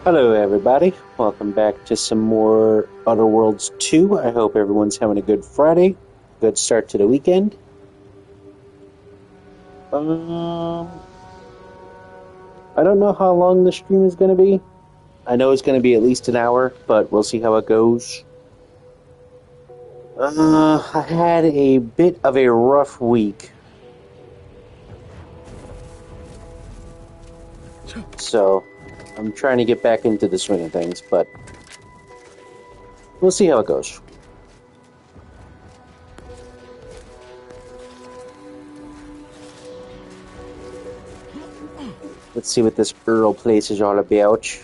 Hello everybody, welcome back to some more Outer Worlds 2. I hope everyone's having a good Friday, good start to the weekend. I don't know how long the stream is going to be. I know it's going to be at least an hour, but we'll see how it goes. I had a bit of a rough week. So, I'm trying to get back into the swing of things, but we'll see how it goes. Let's see what this Earl place is all about.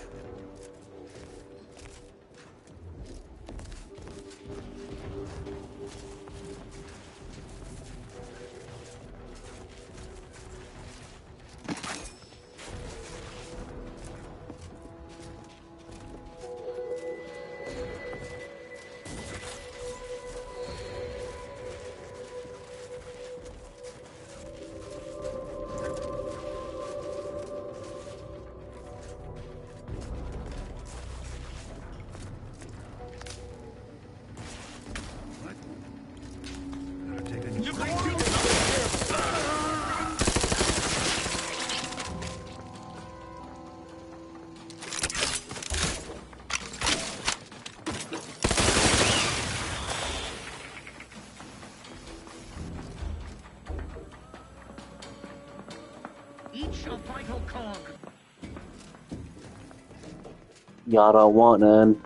Y'all don't want none.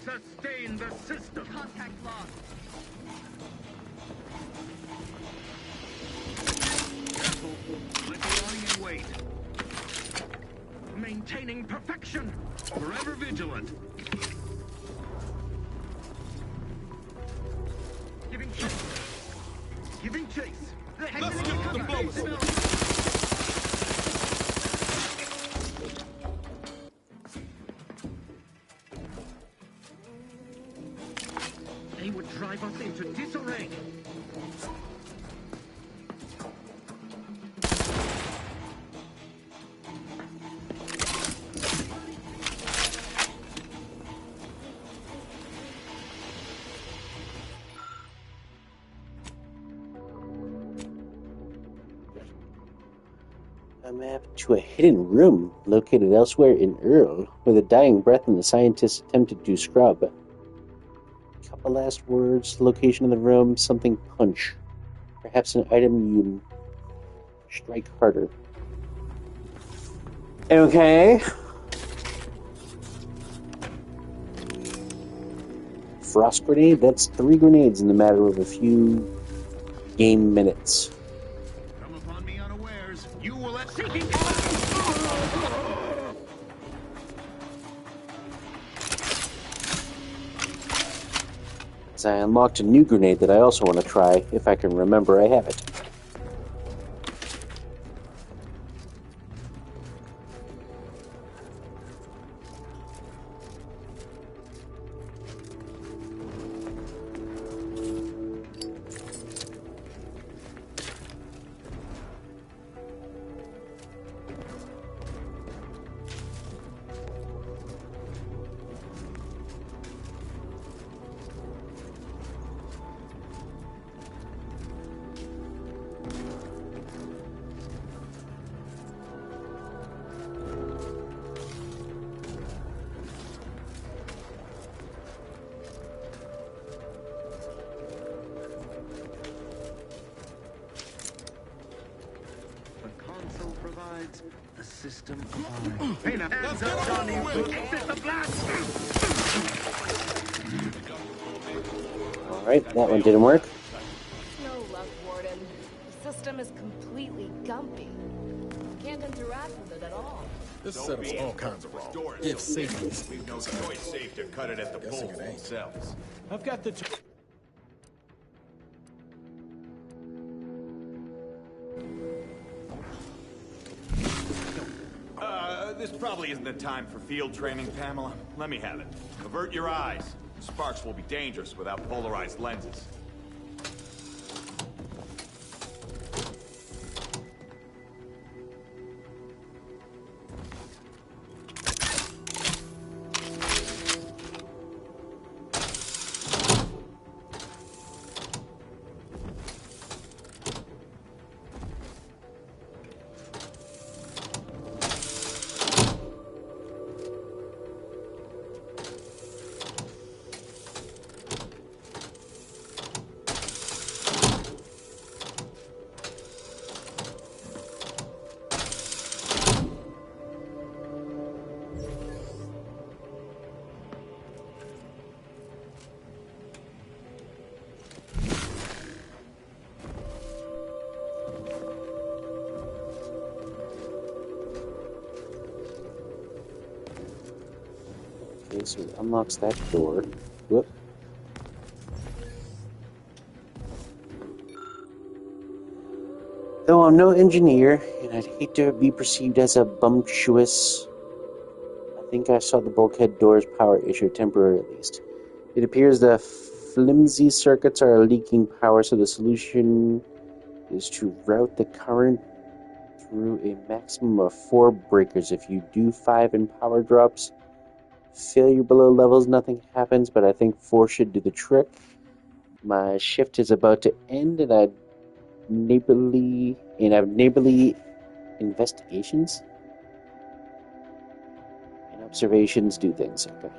Sustain the system. Contact lost. Lying in wait. Maintaining perfection. Forever vigilant. Giving chase. Giving chase. Let's get the blows. They would drive us into disarray. A map to a hidden room located elsewhere in Earl, where the dying breath and the scientists attempted to scrub. Couple last words, location of the room, something punch. Perhaps an item you strike harder. Okay. Frost grenade, that's 3 grenades in the matter of a few game minutes. Come upon me unawares. You will let I unlocked a new grenade that I also want to try, if I can remember I have it. the system alive. Hey, now, let's go, Johnny. Exit the blast. All right, that one didn't work. No luck, Warden. The system is completely gumpy. Can't interact with it at all. This setup's all kinds of wrong. If safety is we've no choice save to cut it at the polls themselves. I've got the... This probably isn't the time for field training, Pamela. Let me have it. Avert your eyes. Sparks will be dangerous without polarized lenses. Okay, so it unlocks that door. Whoop. Though I'm no engineer, and I'd hate to be perceived as a bumptious, I think I saw the bulkhead door's power issue temporarily at least. It appears the flimsy circuits are leaking power, so the solution is to route the current through a maximum of 4 breakers. If you do 5 in power drops, failure below levels, nothing happens, but I think 4 should do the trick. My shift is about to end, and I have neighborly investigations and observations do things. Okay.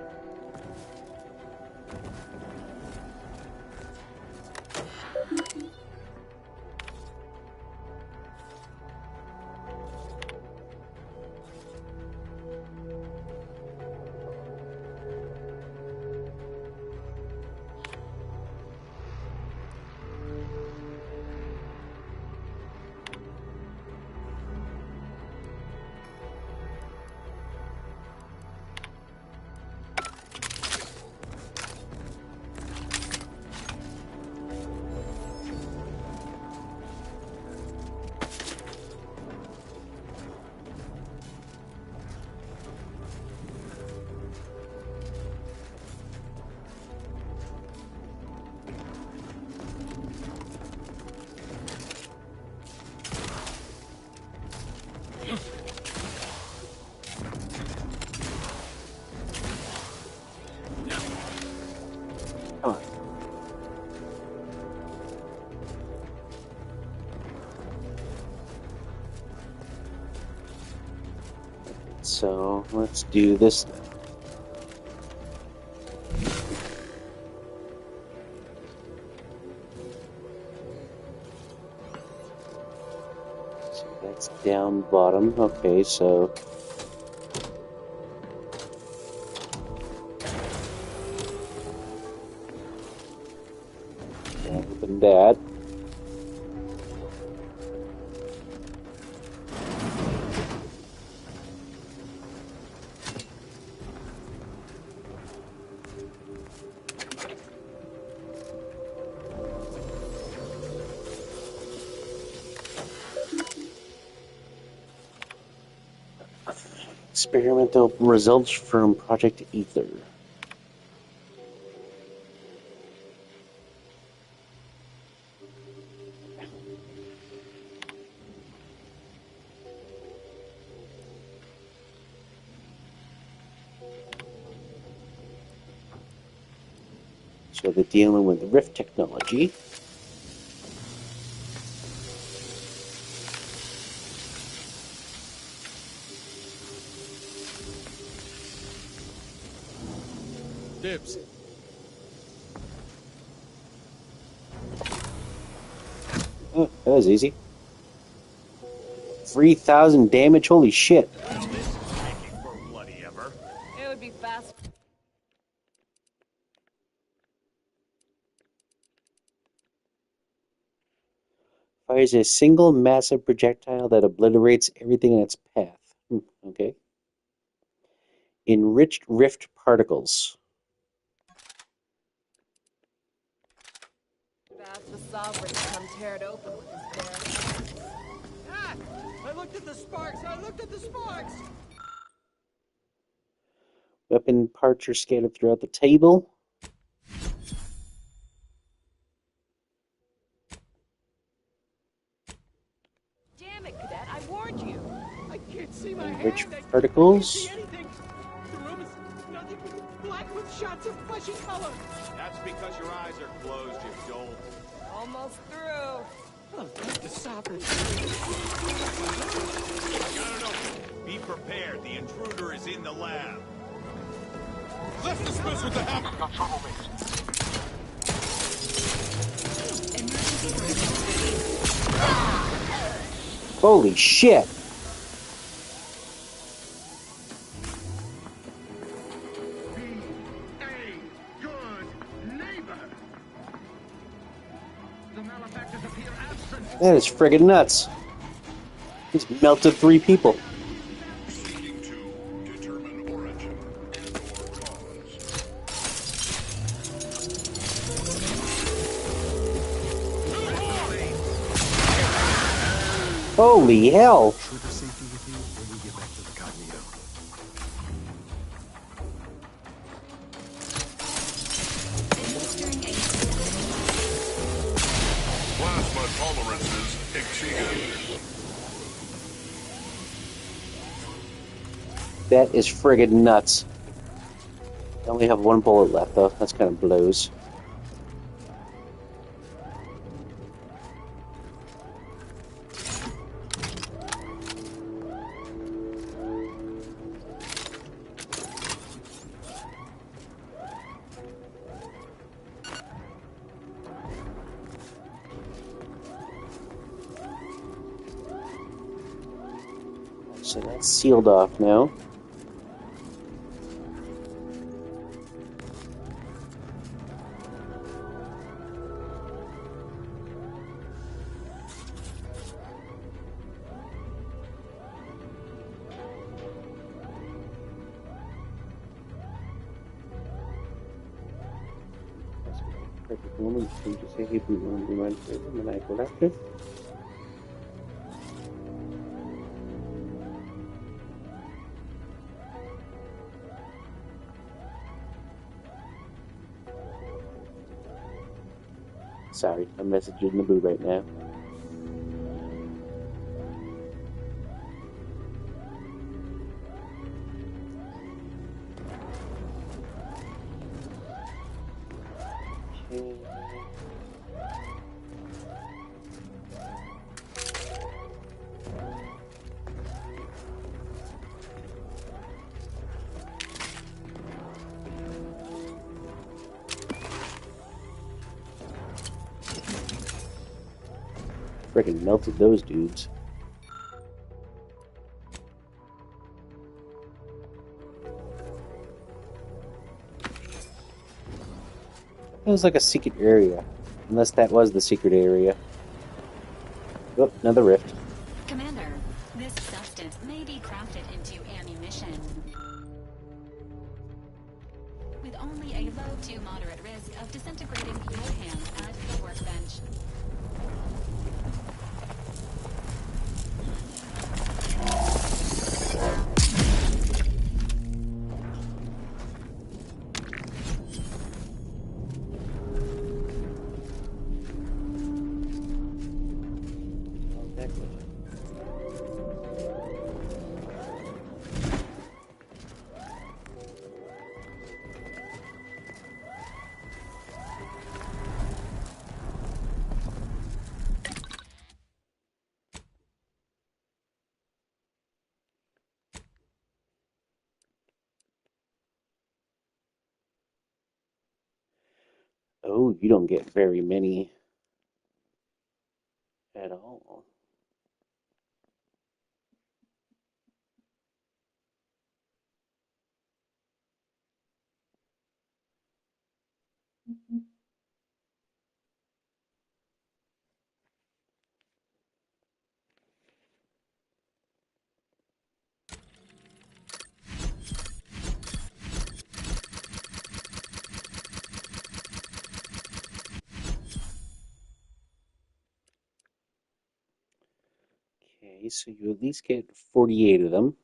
Come on. So let's do this now. So that's down bottom. Okay, so open that. Experimental results from Project Ether. So they're dealing with rift technology. Dibs. Oh, that was easy. 3,000 damage, holy shit. This is making for bloody ever. It would be fast. Fires a single massive projectile that obliterates everything in its path. Okay. Enriched rift particles. Fast the sovereign to come tear it open with his bare hands. Ah! I looked at the sparks! I looked at the sparks! Weapon parts are scattered throughout the table. Damn it, Cadet, I warned you. I can't see my Rich hand. I can't particles. see anything. The room is nothing but black with shots of fleshy color. That's because your eyes are closed, you dolt. Almost through. Oh, stop it. No. Be prepared. The intruder is in the lab. Let's dismiss with the hammer. Holy shit! Be a good neighbor. The malefactors appear absent. That is friggin' nuts. He's melted 3 people. Seeking to determine origin and/or cause. Holy hell! Trooper safety with you when we get back to the Cognito. Plasma tolerances exceeded. That is friggin' nuts. I only have 1 bullet left, though. That's kind of blows. So that's sealed off now. Perfect moment to just say, hey, we want to remind you of the maniacal laughter. Sorry, I'm messaging the boo right now. Okay. Freaking melted those dudes. It was like a secret area. Unless that was the secret area. Oh, another rift. Commander, this substance may be crafted into ammunition. With only a low to moderate risk of disintegrating your hand at the workbench. Oh, you don't get very many at all. Okay, so you at least get 48 of them.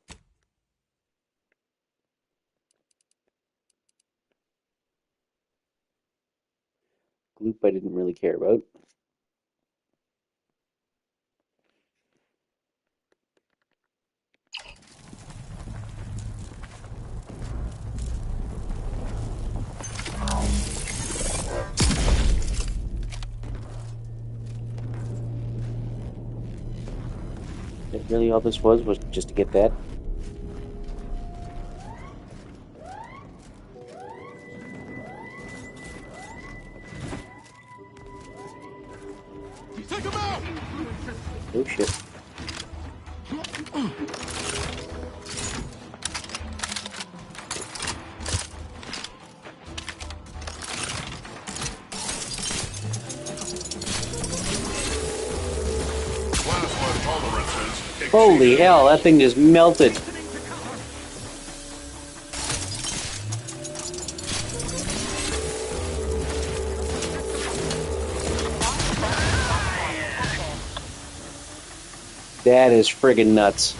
Gloop I didn't really care about. That really all this was just to get that? Take him out! Oh shit. Plasma tolerances Holy exceeded. hell, that thing just melted. That is friggin' nuts.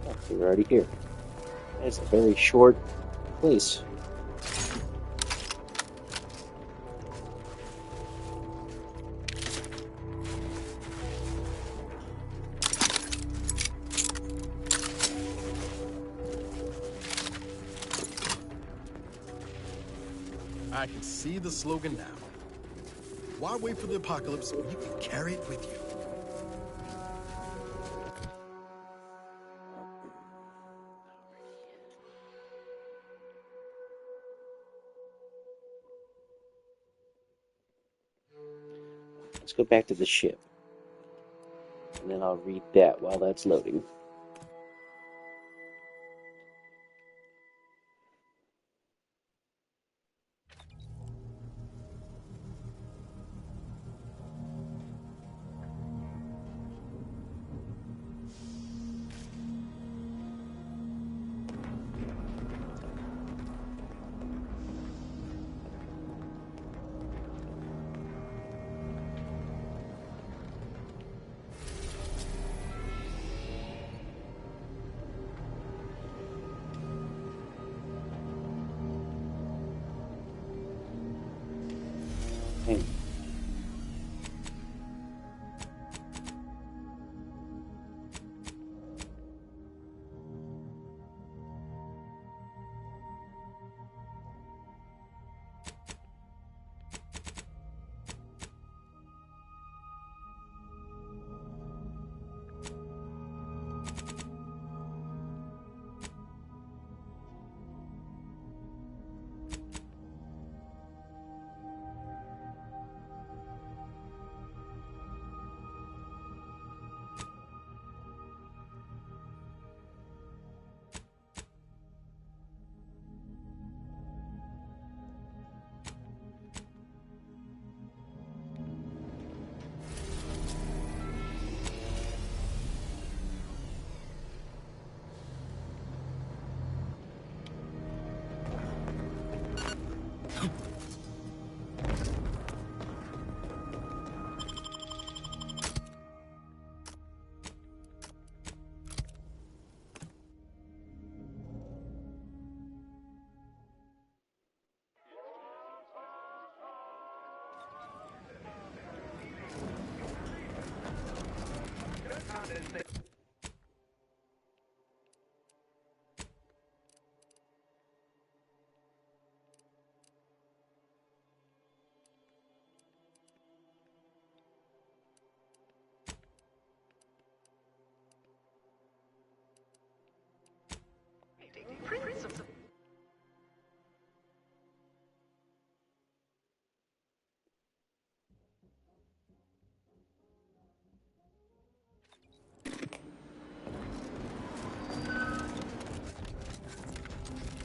Oh, we're already here. It's a very short place. I can see the slogan now. Why wait for the apocalypse when you can carry it with you? Let's go back to the ship. And then I'll read that while that's loading. Okay.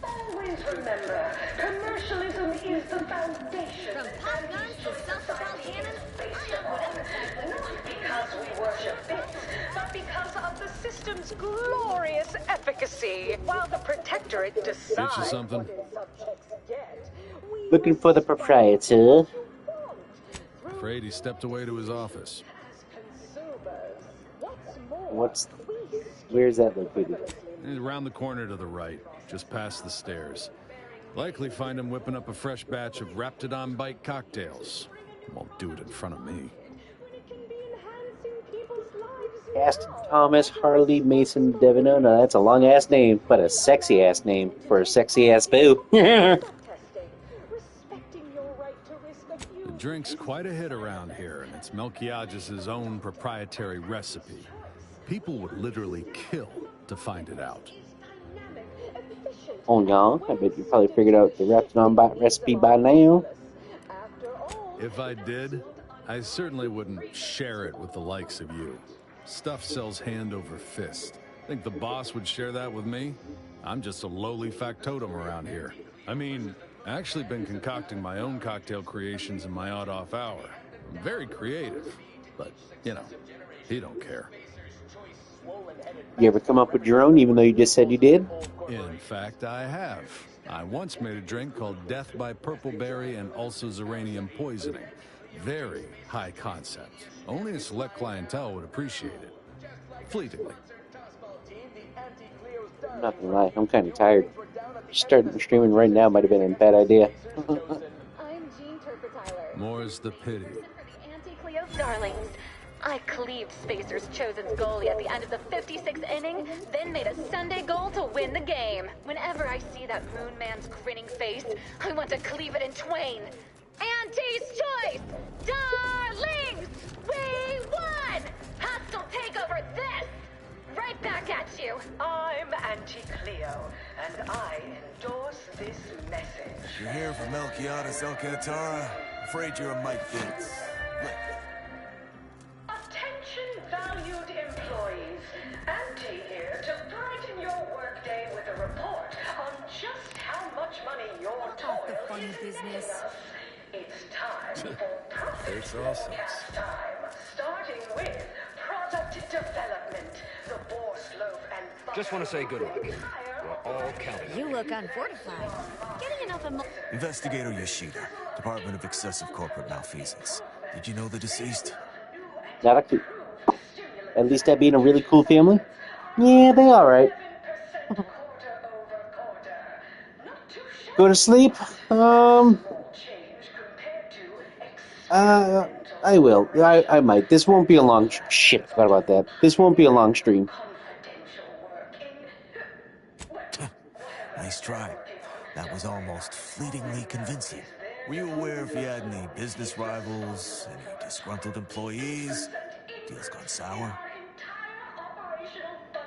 Always remember, commercialism is the foundation. From pop guns to self-propelled cannons, Not because we worship bits, but because of the system's glorious efficacy. While the Protectorate decides something? what its subjects get, we Looking for the proprietor. afraid he stepped away to his office. Where's that located? He's around the corner to the right, just past the stairs. Likely find him whipping up a fresh batch of Raptidon Bite cocktails. Won't do it in front of me. Aston Thomas Harley Mason Devino. Now that's a long ass name, but a sexy ass name for a sexy ass boo. The drink's quite a hit around here, and it's Melquiades' own proprietary recipe. People would literally kill to find it out. Oh no, I bet you probably figured out the Raptidon Bite recipe by now. If I did, I certainly wouldn't share it with the likes of you. Stuff sells hand over fist. Think the boss would share that with me? I'm just a lowly factotum around here. I mean, I actually been concocting my own cocktail creations in my odd-off hour. I'm very creative, but, you know, he don't care. You ever come up with your own, even though you just said you did? In fact, I have. I once made a drink called Death by Purpleberry and also Zeranium Poisoning. Very high concept. Only a select clientele would appreciate it. Fleetingly. I'm not gonna lie, I'm kind of tired. Starting streaming right now might have been a bad idea. More's the pity. Anti-Cleo's darlings. I cleaved Spacer's chosen goalie at the end of the 56th inning, then made a Sunday goal to win the game. Whenever I see that Moon Man's grinning face, I want to cleave it in twain. Auntie's choice! Darlings! We won! Hostile takeover this! Right back at you! I'm Auntie Cleo, and I endorse this message. You're here for Melquiades Alcantara? Afraid you're a Mike Vince. Attention valued employees. Auntie here to brighten your workday with a report on just how much money your toil the funny business. It's time for profit There's all sorts. forecast time, starting with product development. The boar's loaf and butter. Just want to say good luck. We're all counting on You look unfortified. Getting enough of Investigator Yoshida, Department of Excessive Corporate Malfeasance. Did you know the deceased? Not a clue. At least that being a really cool family? Yeah, they alright. Go to sleep? I will. I might. This won't be a long... Shit, forgot about that. This won't be a long stream. Nice try. That was almost fleetingly convincing. Were you aware if you had any business rivals, any disgruntled employees? Deals gone sour?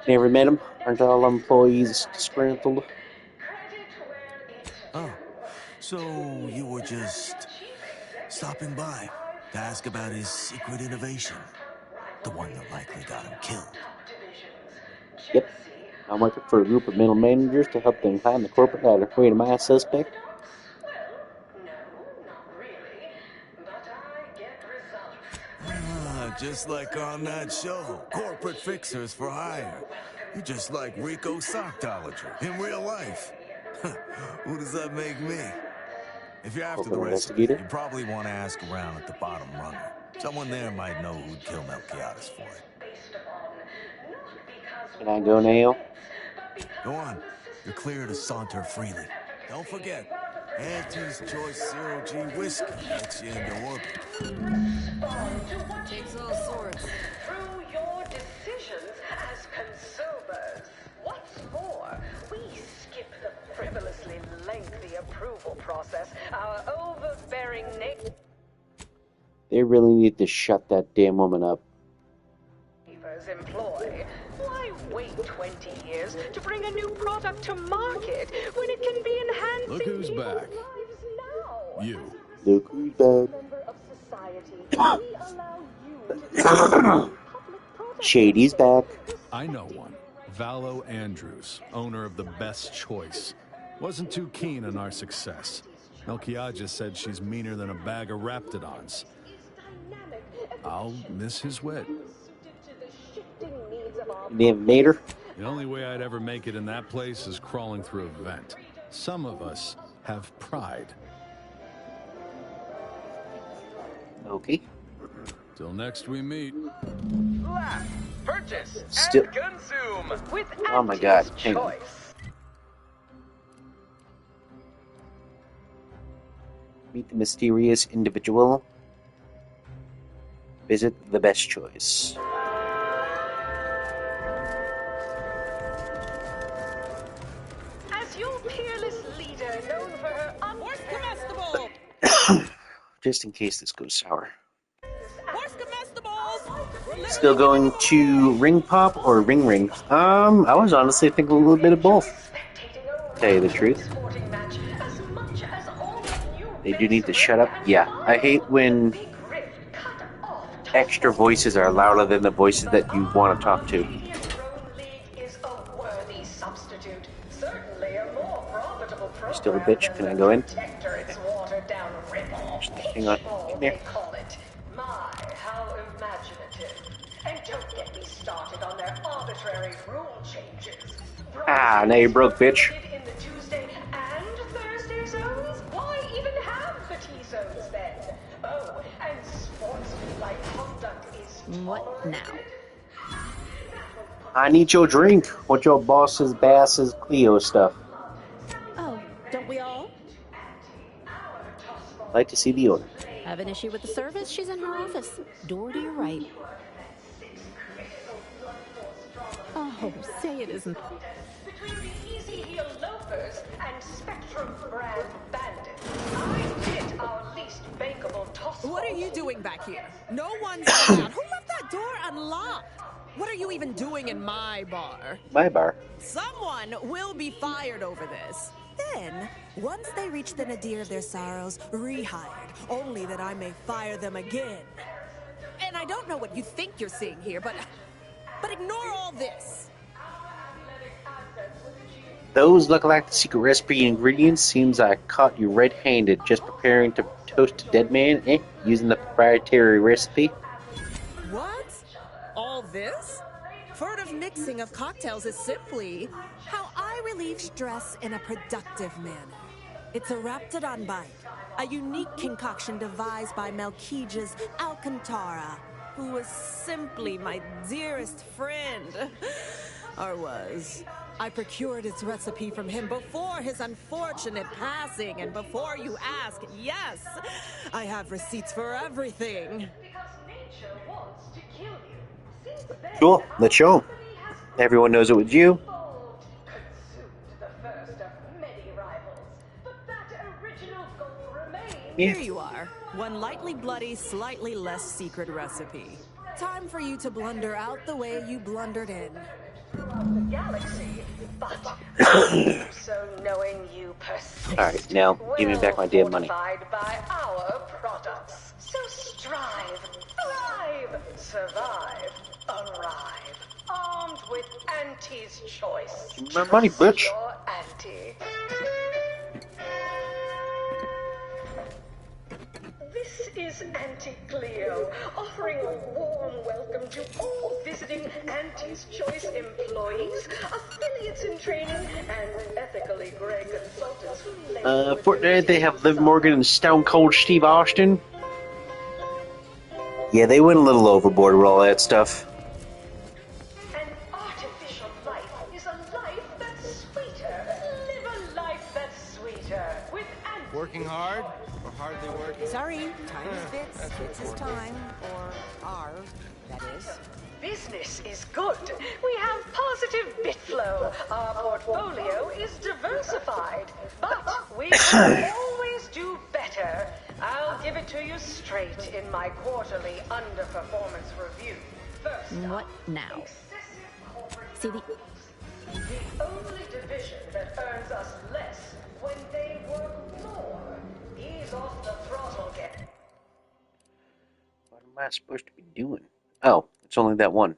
Never met him. Aren't all employees disgruntled? Oh, so you were just stopping by to ask about his secret innovation. The one that likely got him killed. Yep. I'm working for a group of middle managers to help them climb the corporate ladder. Wait, am I a suspect? Just like on that show, Corporate Fixers for Hire. You're just like Rico Sockdolager in real life. Who does that make me? If you're after the recipe, you probably want to ask around at the bottom runner. Someone there might know who'd kill Melquiades for it. Can I go now? Go on. You're clear to saunter freely. Don't forget, Auntie's Choice Zero G whiskey gets you into orbit. takes all sorts. Through your decisions as consumers. What's more, we skip the frivolously lengthy approval process. Our overbearing They really need to shut that damn woman up. neighbors employ. Why wait 20 years to bring a new product to market when it can be enhancing Look who's people's back. lives now? You. Look who's back. Member of society, we allow you to Shady's back. I know one. Valo Andrews, owner of the Best Choice. Wasn't too keen on our success. Melquiades said she's meaner than a bag of Raptidons. I'll miss his wit. Name Mater. The only way I'd ever make it in that place is crawling through a vent. Some of us have pride. Okay. Till next we meet. Laugh, purchase, Still. and consume with Oh my god. Auntie's Hang on. choice. Meet the mysterious individual. Visit the best choice. As your peerless leader, known for her Horse comestible! Just in case this goes sour. Horse comestibles! Still going to ring pop or ring ring? I was honestly thinking a little bit of both. To tell you the truth. They do need to shut up. Yeah, I hate when extra voices are louder than the voices that you want to talk to. Still a bitch. Can I go in? Hang on. Come here. Ah, now you're broke, bitch. What now? I need your drink. What your boss's bass's Cleo stuff. Oh, don't we all? I'd like to see the owner. Have an issue with the service? She's in her office. Door to your right. Oh, say it isn't. Between the Easy Heel loafers and Spectrum brand bandits, I did our least bankable toss. What are you doing back here? No one's around. Who left that door unlocked? What are you even doing in my bar? My bar. Someone will be fired over this. Then, once they reach the nadir of their sorrows, rehired, only that I may fire them again. And I don't know what you think you're seeing here, but ignore all this. Those look like the secret recipe ingredients. Seems I caught you red-handed, just preparing to toast a dead man, using the proprietary recipe. What? All this? Furtive mixing of cocktails is simply how I relieve stress in a productive manner. It's a Raptidon bite, a unique concoction devised by Melquiades Alcantara, who was simply my dearest friend. Or was. I procured its recipe from him before his unfortunate passing, and before you ask, yes, I have receipts for everything. Cool, let's show 'em. Everyone knows it was you. Yeah. Here you are. One lightly bloody, slightly less secret recipe. Time for you to blunder out the way you blundered in. The galaxy, but so knowing you persist. Alright, now give me back my damn money. By our products. So strive, thrive, survive, arrive, armed with Auntie's choice. Give me my money, bitch. Your Auntie. This is Auntie Cleo, offering a warm welcome to all visiting Auntie's Choice employees, affiliates in training, and ethically gray consultants who Fortnite, they have Liv Morgan and Stone Cold Steve Austin. Yeah, they went a little overboard with all that stuff. An artificial life is a life that's sweeter. Live a life that's sweeter with Auntie. Working hard? Or hardly working? Sorry, time is bits. Bits is time. Or are, that is. Business is good. We have positive bit flow. Our portfolio is diversified. But we can always do better. I'll give it to you straight in my quarterly underperformance review. First What now? See the... The only division that earns us less when they work more. Ease off the throttle, get. What am I supposed to be doing? Oh, it's only that one.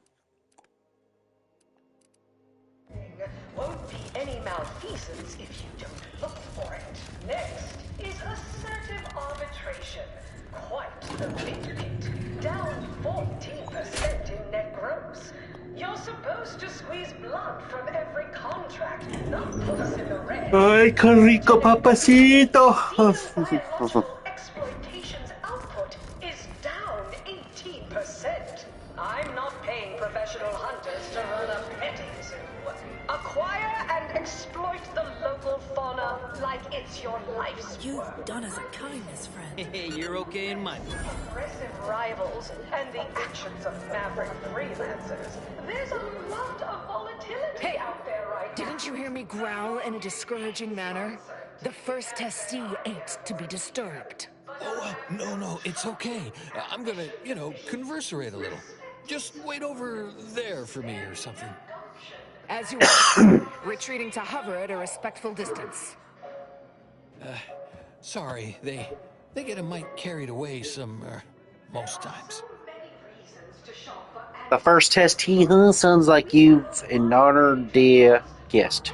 Won't be any malfeasance if you don't look for it. Next is assertive arbitration. Quite the big hit. Down 14% in net gross. You're supposed to squeeze blood from every contract, not put us in the red. Ay, qué rico, papacito. Exploitation's output is 15%. I'm not paying professional hunters to run a petting zoo. Acquire and exploit the local fauna like it's your life's You've work. done us a kindness, friend. Hey, you're okay in my book. Aggressive rivals and the actions of maverick freelancers. There's a lot of volatility out there right now. Didn't you hear me growl in a discouraging manner? The first testee ain't to be disturbed. Oh, no, it's okay. I'm gonna, converserate a little. Just wait over there for me or something. As you wish. Retreating to hover at a respectful distance. Sorry, they get a mite carried away most times. The first testee, huh? Sounds like you've an honored guest.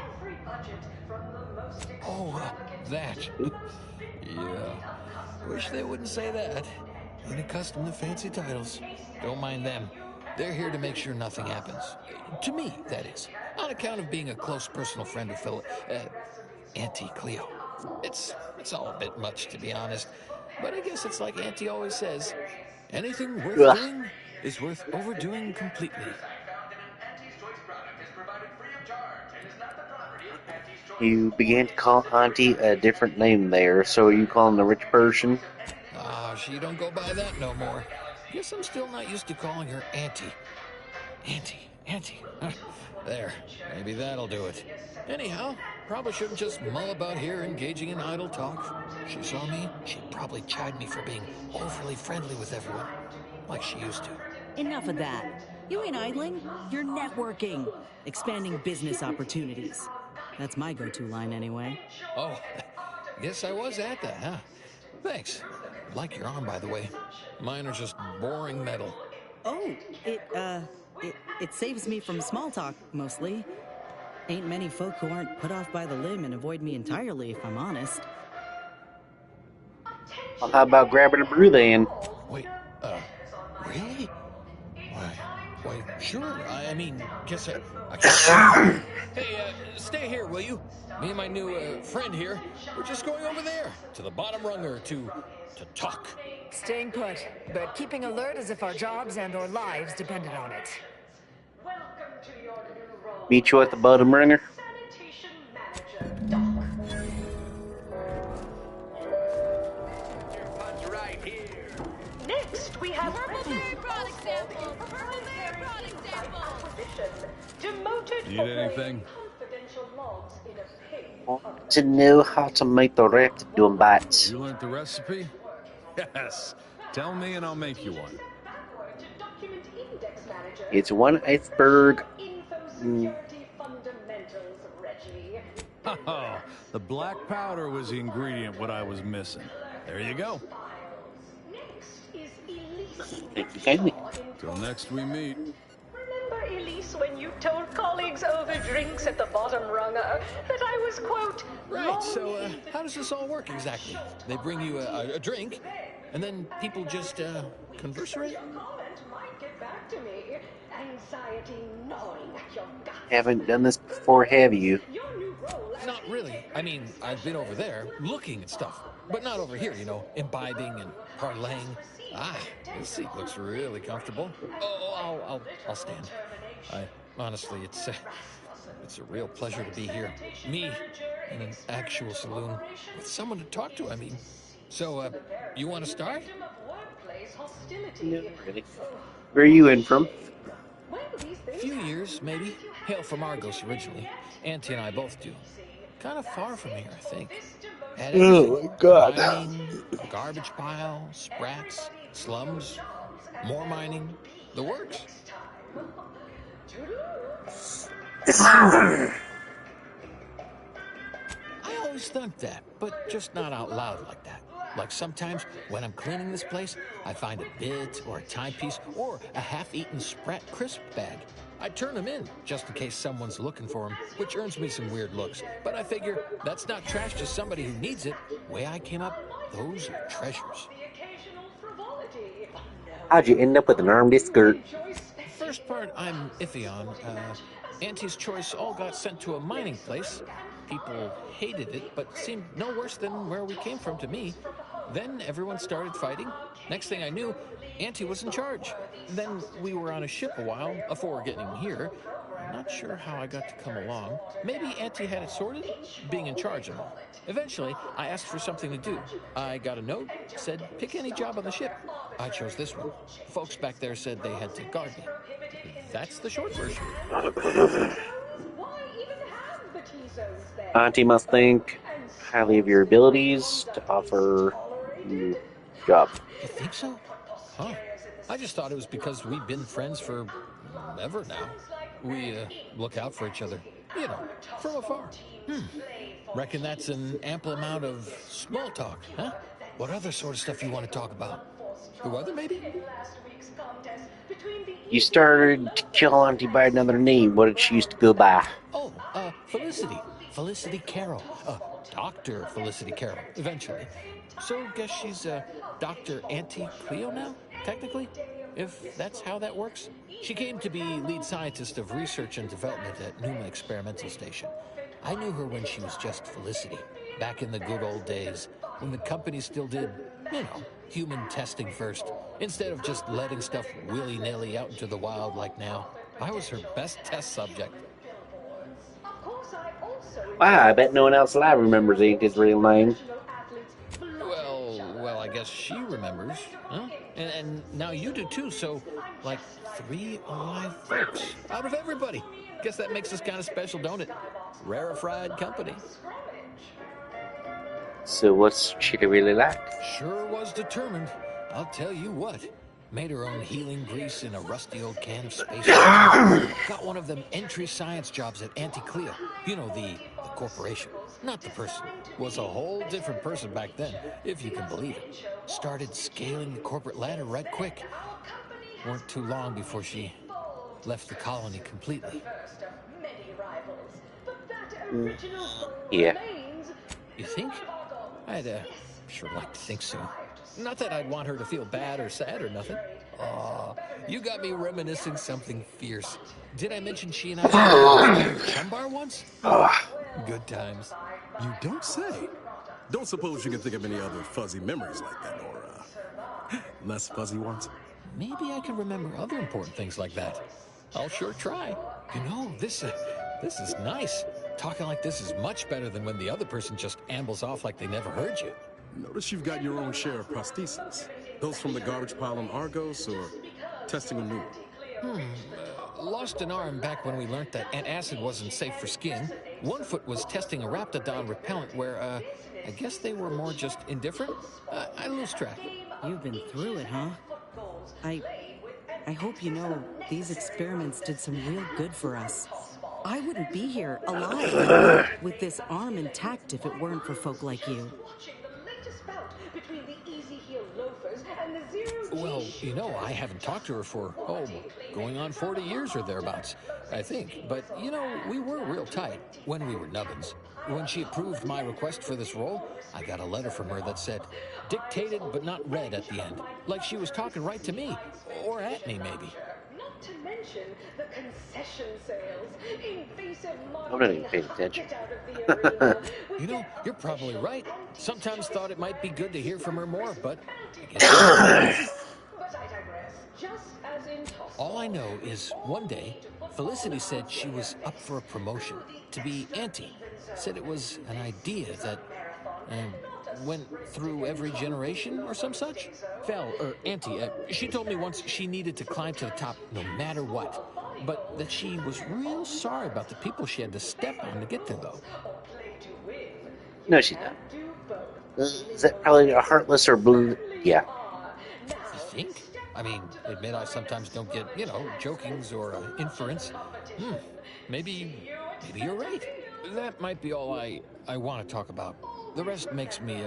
Oh, that. Yeah. Wish they wouldn't say that. Ain't accustomed to fancy titles. Don't mind them. They're here to make sure nothing happens. To me, that is. On account of being a close personal friend of Auntie Cleo. It's all a bit much, to be honest. But I guess it's like Auntie always says, anything worth doing is worth overdoing completely. You began to call Auntie a different name there, so are you calling the rich person? She don't go by that no more. Guess I'm still not used to calling her Auntie. Auntie. There, maybe that'll do it. Anyhow, probably shouldn't just mull about here engaging in idle talk. If she saw me, she'd probably chide me for being overly friendly with everyone, like she used to. Enough of that. You ain't idling, you're networking, expanding business opportunities. That's my go-to line anyway. Oh, guess I was at that, huh? Thanks. Like your arm, by the way. Mine are just boring metal. Oh, it saves me from small talk, mostly. Ain't many folk who aren't put off by the limb and avoid me entirely, if I'm honest. Well, how about grabbing a brew then? Wait, really? Why, sure. I mean, guess I can't. Hey, stay here, will you? Me and my new friend here, we're just going over there to the bottom runger to talk. Staying put, but keeping alert as if our jobs and our lives depended on it. Meet you at the bottom ringer. Next, we have Purple berry product sample. Purple berry product sample. Demoted Need anything? confidential logs in a pig. Want to know how to make the reptile bites? You learned the recipe? Yes. Tell me and I'll make you one. It's one iceberg. Oh, the black powder was the ingredient what I was missing. There you go. Thank you kindly. Till next we meet. Remember, Elise, when you told colleagues over drinks at the bottom runger that I was, quote, Right, so how does this all work exactly? They bring you a drink, and then people just converserate? Haven't done this before, have you? Not really. I mean, I've been over there looking at stuff, but not over here, imbibing and parlaying. This seat looks really comfortable. Oh, I'll stand. Honestly, it's a real pleasure to be here. Me in an actual saloon with someone to talk to. I mean, so you want to start? No, really. Where are you in from? A few years, maybe. Hail from Argos originally. Auntie and I both do. Kind of far from here, I think. Oh my God! Mining, garbage pile, sprats, slums, more mining, the works. I always thought that, but just not out loud like that. Like sometimes when I'm cleaning this place, I find a bit or a timepiece or a half-eaten Sprat crisp bag. I turn them in just in case someone's looking for them, which earns me some weird looks. But I figure that's not trash to somebody who needs it. Way I came up, those are treasures. How'd you end up with an armed skirt? First part I'm iffy on. Auntie's choice all got sent to a mining place. People hated it, but seemed no worse than where we came from to me. Then everyone started fighting. Next thing I knew, Auntie was in charge. Then we were on a ship a while before getting here. I'm not sure how I got to come along. Maybe Auntie had it sorted, being in charge and all. Eventually, I asked for something to do. I got a note, said pick any job on the ship. I chose this one. Folks back there said they had to guard me. That's the short version. Auntie must think highly of your abilities to offer you a job. You think so? Huh. I just thought it was because we've been friends for ever now. We look out for each other, you know, from afar. Reckon that's an ample amount of small talk, huh? What other sort of stuff you want to talk about? The weather, maybe? You started to kill Auntie by another name. What did she used to go by? Oh, Felicity. Felicity Carroll. Dr. Felicity Carroll, eventually. So, guess she's Dr. Auntie Cleo now, technically? If that's how that works. She came to be lead scientist of research and development at Numa Experimental Station. I knew her when she was just Felicity, back in the good old days, when the company still did, you know, human testing first, instead of just letting stuff willy-nilly out into the wild like now. I was her best test subject. Wow, I bet no one else alive remembers Auntie's real name. Well, I guess she remembers, huh? And now you do too, so, like, 3 alive folks out of everybody. Guess that makes us kind of special, don't it? Rarefied company. So what's she really like? Sure was determined. I'll tell you what. Made her own healing grease in a rusty old can of space. Got one of them entry science jobs at Auntie Cleo. You know, the corporation. Not the person. Was a whole different person back then, if you can believe it. Started scaling the corporate ladder right quick. Weren't too long before she left the colony completely. Yeah. You think? I'd sure like to think so. Not that I'd want her to feel bad or sad or nothing. Aw, you got me reminiscing something fierce. Did I mention she and I were chum bar once? Good times. You don't say. Don't suppose you can think of any other fuzzy memories like that, or less fuzzy ones? Maybe I can remember other important things like that. I'll sure try. You know, this is nice. Talking like this is much better than when the other person just ambles off like they never heard you. Notice you've got your own share of prostheses. Those from the garbage pile on Argos, or testing a new one? Lost an arm back when we learned that antacid wasn't safe for skin. One foot was testing a raptidon repellent where, I guess they were more just indifferent. I lose track. You've been through it, huh? I hope you know these experiments did some real good for us. I wouldn't be here alive with this arm intact if it weren't for folk like you. Well, you know, I haven't talked to her for, going on 40 years or thereabouts, I think. But, you know, we were real tight when we were nubbins. When she approved my request for this role, I got a letter from her that said, dictated but not read at the end. Like she was talking right to me, or at me, maybe. Not to mention the concession sales, invasive I'm not even paying attention. You know, you're probably right. Sometimes thought it might be good to hear from her more, but I guess all I know is one day, Felicity said she was up for a promotion to be Auntie. Said it was an idea that went through every generation or some such. Auntie, she told me once she needed to climb to the top no matter what. But that she was real sorry about the people she had to step on to get there, though. No, she's not. Is that probably a heartless or blue? Yeah. You think? I mean, admit I sometimes don't get, you know, jokings or inference. Maybe you're right. That might be all I want to talk about. The rest makes me,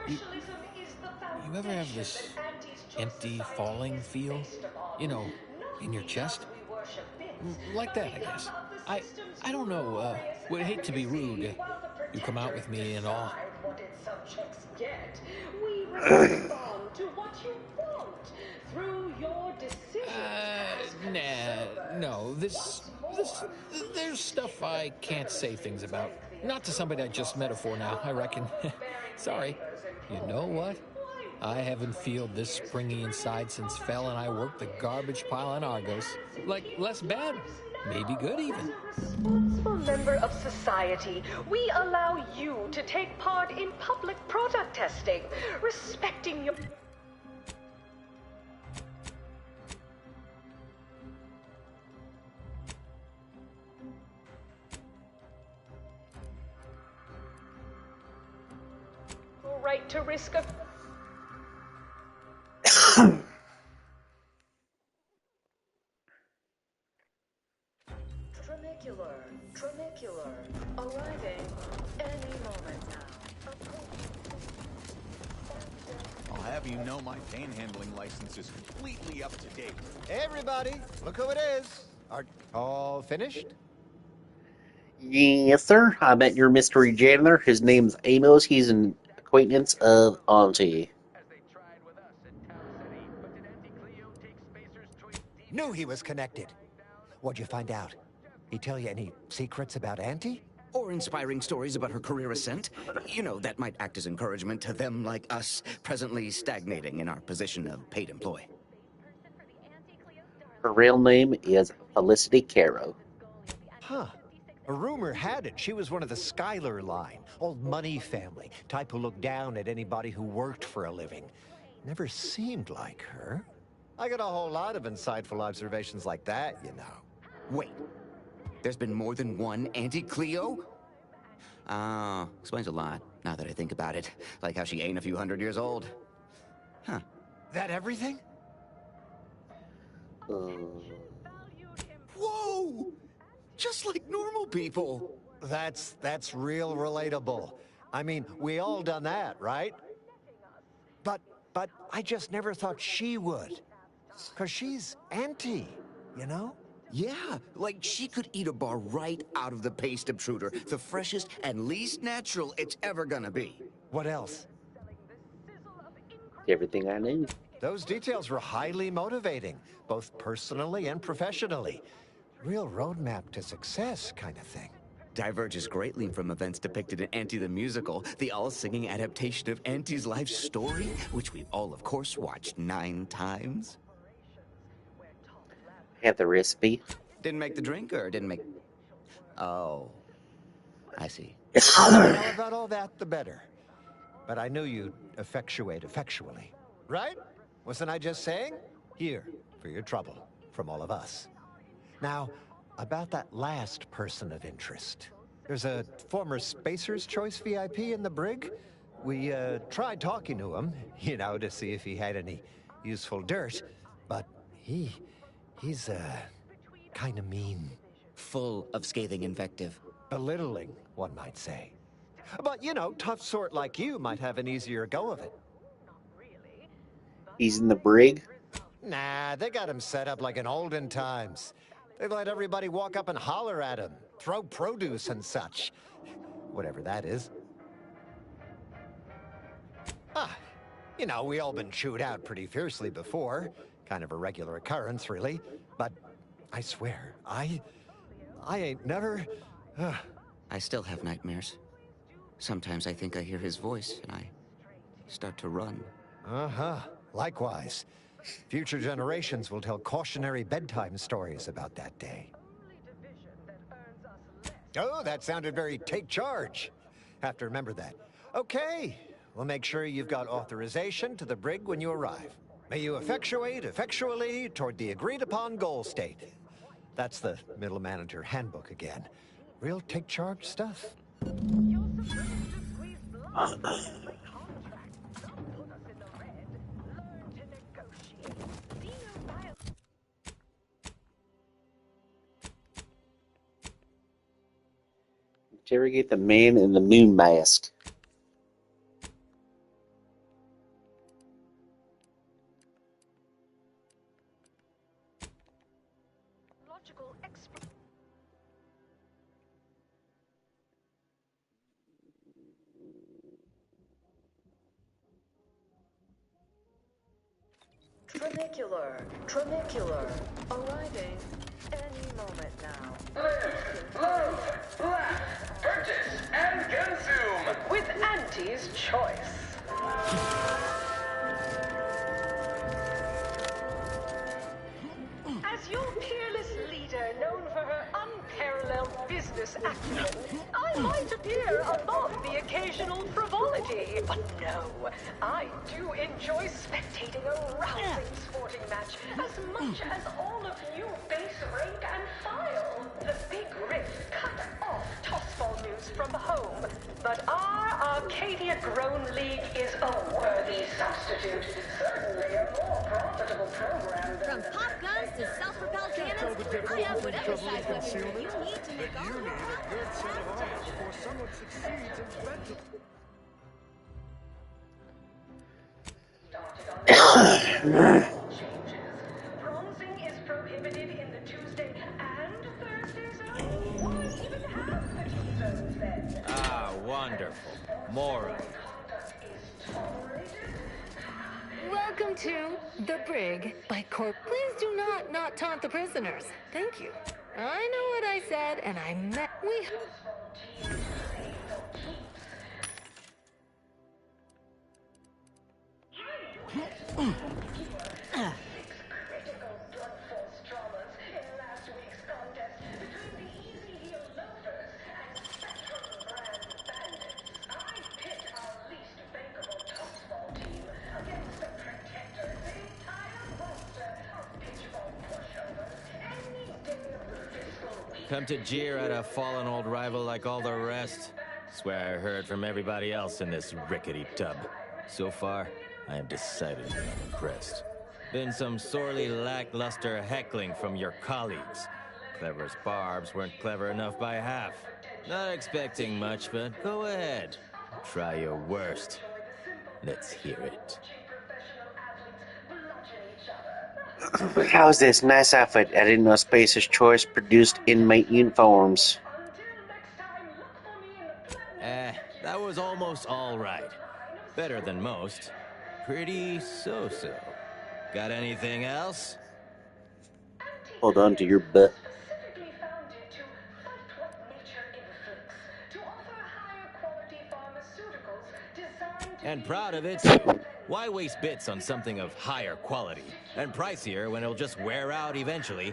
you ever have this empty falling feel? You know, in your chest? Like that, I guess. I don't know, would hate to be rude. You come out with me and all. No, there's stuff I can't say things about. Not to somebody I just met her for now, I reckon. Sorry. You know what? I haven't felt this springy inside since Fel and I worked the garbage pile on Argos. Like, less bad. Maybe good, even. Responsible member of society, we allow you to take part in public product testing, respecting your... right to risk a... Tramicular, arriving any moment now. I'll have you know my panhandling license is completely up to date. Hey everybody, look who it is. Are all finished? Yes, sir. I met your mystery janitor. His name's Amos. He's an acquaintance of Auntie. Knew he was connected. What'd you find out? He tell you any secrets about Auntie? Or inspiring stories about her career ascent? You know, that might act as encouragement to them like us, presently stagnating in our position of paid employee. Her real name is Felicity Caro. Huh. A rumor had it she was one of the Schuyler line, old money family, type who looked down at anybody who worked for a living. Never seemed like her. I got a whole lot of insightful observations like that, you know. Wait. There's been more than one Auntie Cleo? Explains a lot, now that I think about it. Like how she ain't a few hundred years old. Huh. That everything? Whoa! Just like normal people. That's real relatable. I mean, we all done that, right? But I just never thought she would. 'Cause she's Auntie, you know? Yeah, like she could eat a bar right out of the paste obtruder. The freshest and least natural it's ever gonna be. What else? Everything I knew. Those details were highly motivating, both personally and professionally. Real roadmap to success kind of thing. Diverges greatly from events depicted in Auntie the Musical, the all-singing adaptation of Auntie's life story, which we've all, of course, watched 9 times. Have the recipe. Didn't make the drink, or didn't make... Oh, I see. Well, about all that, the better. But I knew you'd effectuate effectually. Right? Wasn't I just saying? Here, for your trouble, from all of us. Now, about that last person of interest. There's a former Spacer's Choice VIP in the brig. We tried talking to him, you know, to see if he had any useful dirt. But he's kind of mean. Full of scathing invective. Belittling, one might say. But, you know, tough sort like you might have an easier go of it. He's in the brig? Nah, they got him set up like in olden times. They let everybody walk up and holler at him, throw produce and such. Whatever that is. You know, we all been chewed out pretty fiercely before. Kind of a regular occurrence, really. But I swear, I ain't never... I still have nightmares. Sometimes I think I hear his voice, and I start to run. Uh-huh. Likewise. Future generations will tell cautionary bedtime stories about that day. Oh, that sounded very take charge. Have to remember that. Okay, we'll make sure you've got authorization to the brig when you arrive. May you effectuate effectually toward the agreed-upon goal state. That's the middle manager handbook again. Real take charge stuff. Interrogate the man in the moon mask. Tramicular, arriving any moment now. Left, purchase, and consume with Auntie's Choice. As your peerless leader, known for her unparalleled business acumen, I might appear above the occasional frivolity. But no, I do enjoy spectating a rousing sporting match as much as all of you base rank and file. The Big Rift cut off tossball news from home, but our Arcadia Grown League is a worthy substitute. Certainly a more profitable program than... From pop guns to self-propelled cannons, I have whatever size weapon you need to make all your problems before someone succeeds in Bronzing is prohibited in the Tuesday and Thursday zones. Why even have the T-zones then? Ah, wonderful. More of it. Welcome to The Brig by Corp. Please do not taunt the prisoners. Thank you. I know what I said, and I meant we... Come to jeer at a fallen old rival like all the rest? Swear I heard from everybody else in this rickety tub. So far, I am decidedly unimpressed. Been some sorely lackluster heckling from your colleagues. Clever as barbs weren't clever enough by half. Not expecting much, but go ahead. Try your worst. Let's hear it. How's this? Nice outfit. I didn't know Spacer's Choice produced inmate uniforms. That was almost all right. Better than most. Pretty so-so. Got anything else? Hold on to your butt. And proud of it, too. Why waste bits on something of higher quality and pricier when it'll just wear out eventually?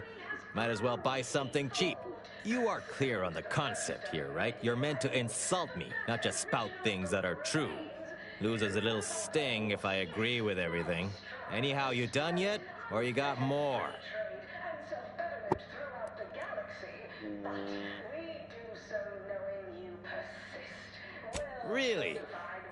Might as well buy something cheap. You are clear on the concept here, right? You're meant to insult me, not just spout things that are true. Loses a little sting if I agree with everything. Anyhow, you done yet? Or you got more? Really?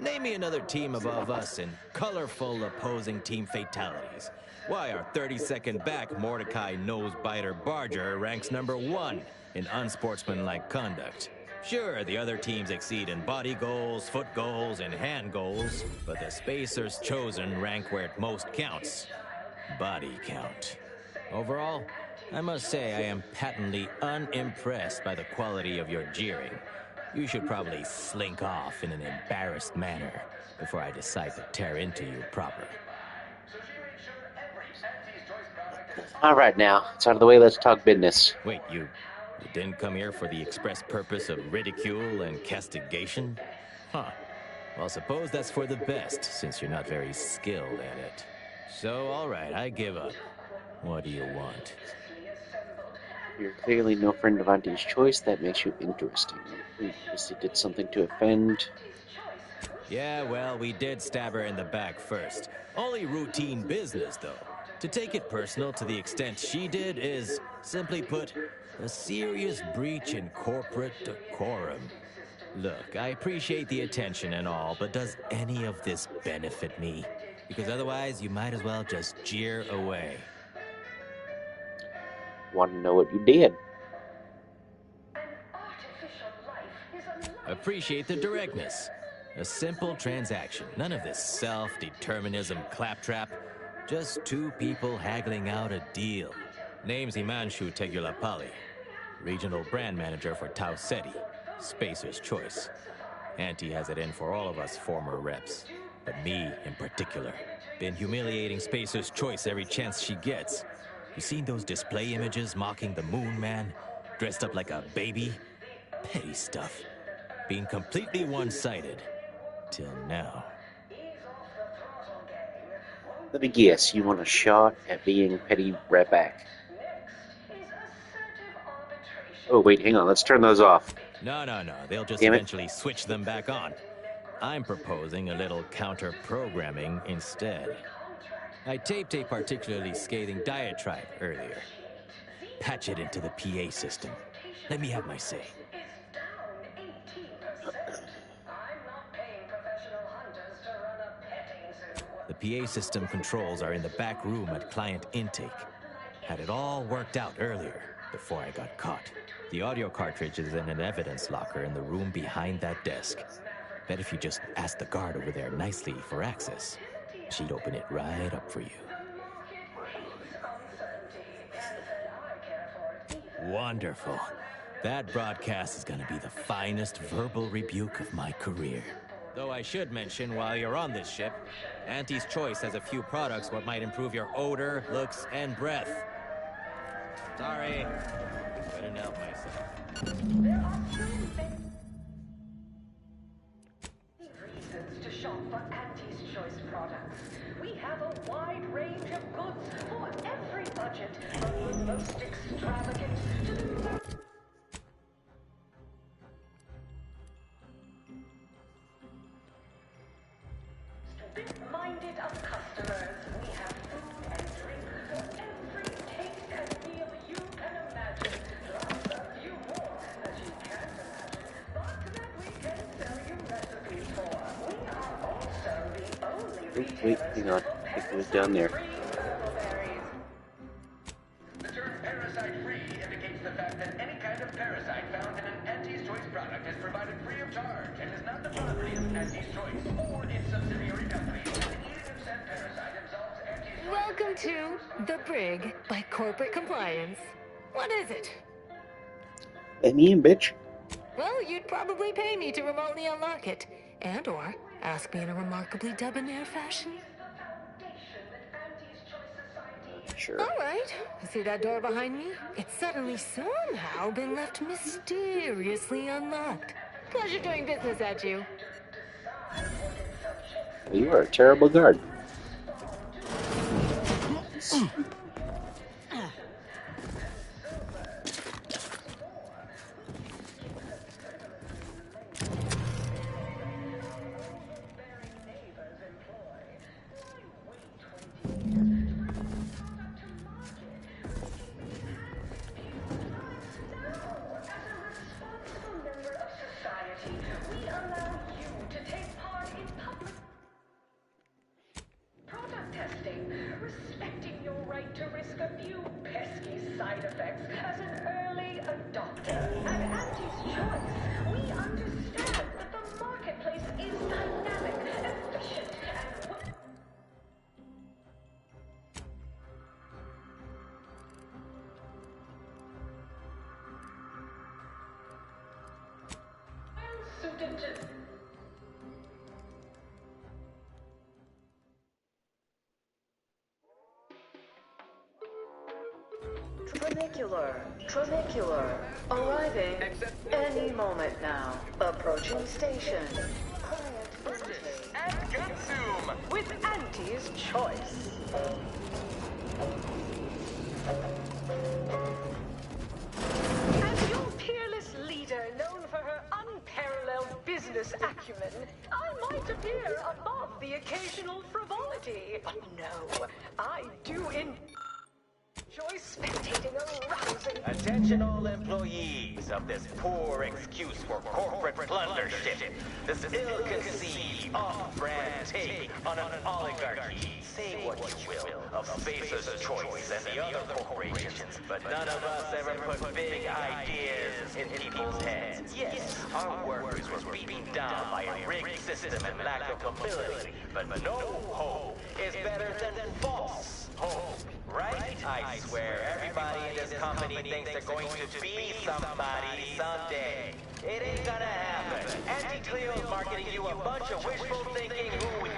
Name me another team above us in colorful opposing team fatalities. Why, our 32nd back, Mordecai Nosebiter Barger, ranks #1 in unsportsmanlike conduct. Sure, the other teams exceed in body goals, foot goals, and hand goals, but the Spacers chosen rank where it most counts. Body count. Overall, I must say I am patently unimpressed by the quality of your jeering. You should probably slink off in an embarrassed manner before I decide to tear into you proper. All right, now, it's out of the way. Let's talk business. Wait, you didn't come here for the express purpose of ridicule and castigation? Huh. Well, suppose that's for the best, since you're not very skilled at it. So, all right, I give up. What do you want? You're clearly no friend of Auntie's Choice. That makes you interesting. We obviously did something to offend. Yeah, well, we did stab her in the back first. Only routine business, though. To take it personal to the extent she did is, simply put, a serious breach in corporate decorum. Look, I appreciate the attention and all, but does any of this benefit me? Because otherwise, you might as well just jeer away. Want to know what you did? Appreciate the directness. A simple transaction. None of this self-determinism claptrap. Just two people haggling out a deal. Name's Himanshu Tegulapalli, regional brand manager for Tau Ceti, Spacer's Choice. Auntie has it in for all of us former reps, but me in particular. Been humiliating Spacer's Choice every chance she gets. You seen those display images mocking the Moon Man, dressed up like a baby? Petty stuff. Being completely one-sided. Till now. Let me guess, you want a shot at being petty right back. Oh, wait, hang on, let's turn those off. No, they'll just Damn it. eventually switch them back on. I'm proposing a little counter-programming instead. I taped a particularly scathing diatribe earlier. Patch it into the PA system. Let me have my say. The PA system controls are in the back room at client intake. Had it all worked out earlier, before I got caught. The audio cartridge is in an evidence locker in the room behind that desk. Bet if you just ask the guard over there nicely for access, she'd open it right up for you. Wonderful. That broadcast is gonna be the finest verbal rebuke of my career. Though I should mention, while you're on this ship, Auntie's Choice has a few products what might improve your odor, looks, and breath. Sorry, couldn't help myself. There are so many reasons to shop for Auntie's Choice products. We have a wide range of goods for every budget, from the most extravagant to the most minded of customers. We have food and drink for every taste and meal you can imagine. Lots of few more that you can't imagine, but that we can sell you recipes for. We are also the only Wait, hang on. I think it was down there. The term parasite-free indicates the fact that any kind of parasite found in an Auntie's Choice product is provided free of charge and is not the property of Auntie's Choice or its subsidiary companies. Welcome to The Brig by Corporate Compliance. What is it? Let me in, bitch. Well, you'd probably pay me to remotely unlock it. And or ask me in a remarkably debonair fashion. Sure. All right. See that door behind me? It's suddenly somehow been left mysteriously unlocked. Pleasure doing business at you. Well, you are a terrible guard. Tronicular, arriving any moment now. Approaching station. Purchase and consume With Auntie's Choice. As your peerless leader, known for her unparalleled business acumen, I might appear above the occasional frivolity. But no, I do enjoy spectating a rousing... Attention all employees of this poor excuse for corporate plundership. This ill-conceived, off-brand take on an oligarchy. Say what you will of Spacer's Choice and the other corporations, but none of us ever put big ideas in people's heads. Yes, our workers were beaten down by a rigged system and lack of mobility, but no hope is better than false hope. Right? I swear, everybody in this company thinks they're going to be somebody someday. It ain't gonna happen. Auntie Cleo's marketing you a bunch of wishful thinking who...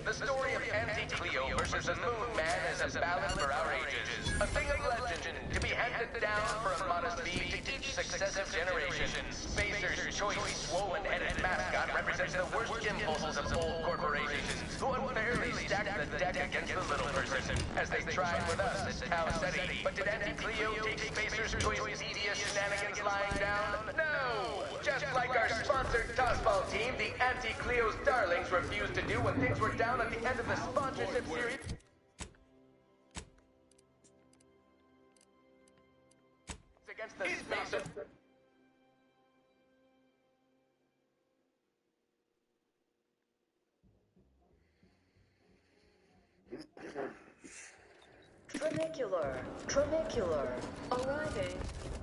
The story of Auntie Cleo versus the Moon Man is is a ballad for our ages. A thing of legend to be handed down for a modest fee to each successive generation. Spacer's choice, swollen-headed mascot represents the worst impulses of old corporations, who unfairly stacked the deck against the little person, as they tried with us at Tau Ceti. But did Auntie Cleo take Spacer's choice devious shenanigans lying down? No! Just like our sponsored tossball team, the Auntie Cleo's Darlings refused to do when things were down at the end of the sponsorship series. Against the Spacer. Tramicular, arriving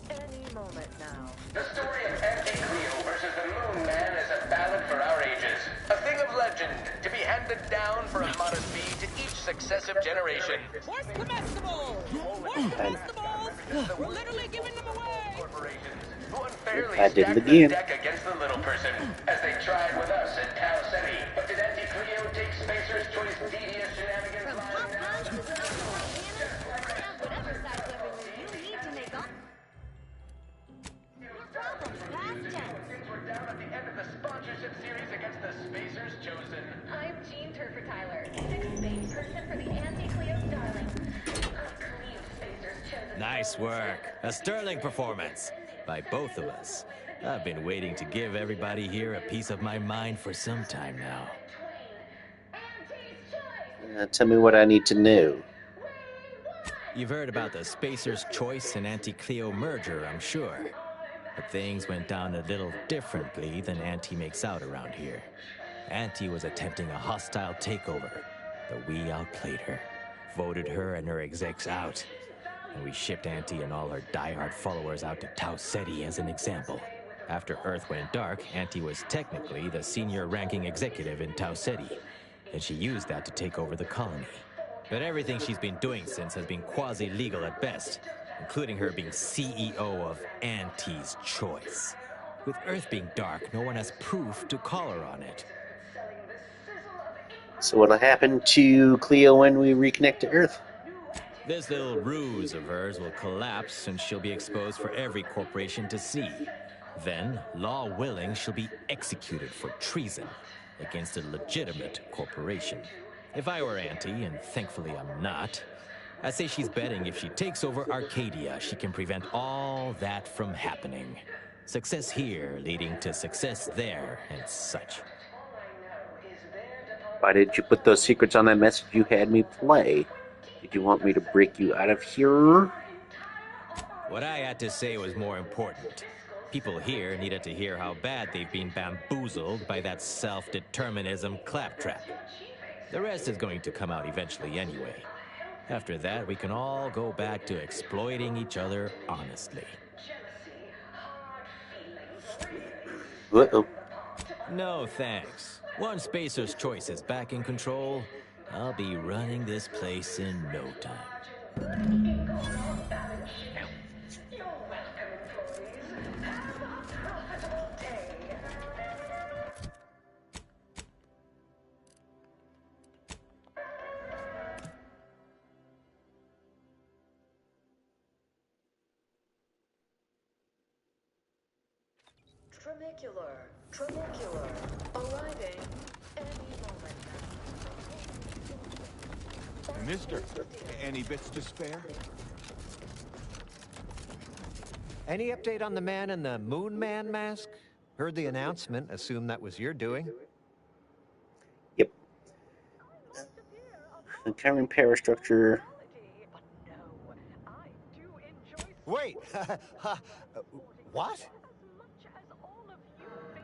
any moment now. The story of Auntie Cleo versus the Moon Man is a ballad for our ages. A thing of legend to be handed down for a modest fee to each successive generation. Where's comestibles? Where's comestibles? We're literally giving them away. Who unfairly I did it stacked the again. deck against the little person, as they tried with us at Tau Ceti. But did Auntie Cleo take Spacer's choice devious shenanigans lying down? Whatever size weapon you need to make up. Problems past tense. Things were down at the end of the sponsorship series against the Spacers Chosen. I'm Jean Turfer Tyler, 6th base person for the Auntie Cleo's Darling. I clean Spacers Chosen. Nice work. A sterling performance by both of us. I've been waiting to give everybody here a piece of my mind for some time now. Tell me what I need to know. You've heard about the Spacer's Choice and Auntie Cleo merger, I'm sure. But things went down a little differently than Auntie makes out around here. Auntie was attempting a hostile takeover, but we outplayed her, voted her and her execs out. And we shipped Auntie and all her diehard followers out to Tau Ceti as an example. After Earth went dark, Auntie was technically the senior ranking executive in Tau Ceti, and she used that to take over the colony. But everything she's been doing since has been quasi-legal at best, including her being CEO of Auntie's Choice. With Earth being dark, no one has proof to call her on it. So what'll happen to Cleo when we reconnect to Earth? This little ruse of hers will collapse and she'll be exposed for every corporation to see. Then, law willing, she'll be executed for treason against a legitimate corporation. If I were Auntie, and thankfully I'm not, I'd say she's betting if she takes over Arcadia, she can prevent all that from happening. Success here leading to success there and such. Why did you put those secrets on that message you had me play? Did you want me to break you out of here? What I had to say was more important. People here needed to hear how bad they've been bamboozled by that self-determinism claptrap. The rest is going to come out eventually anyway. After that, we can all go back to exploiting each other honestly. Uh-oh. No thanks. Once Spacer's Choice is back in control, I'll be running this place in no time. Tramicular, arriving any moment. Mister, any bits to spare? Any update on the man in the Moon Man mask? Heard the announcement, assume that was your doing. Yep. The current power structure. Wait! What?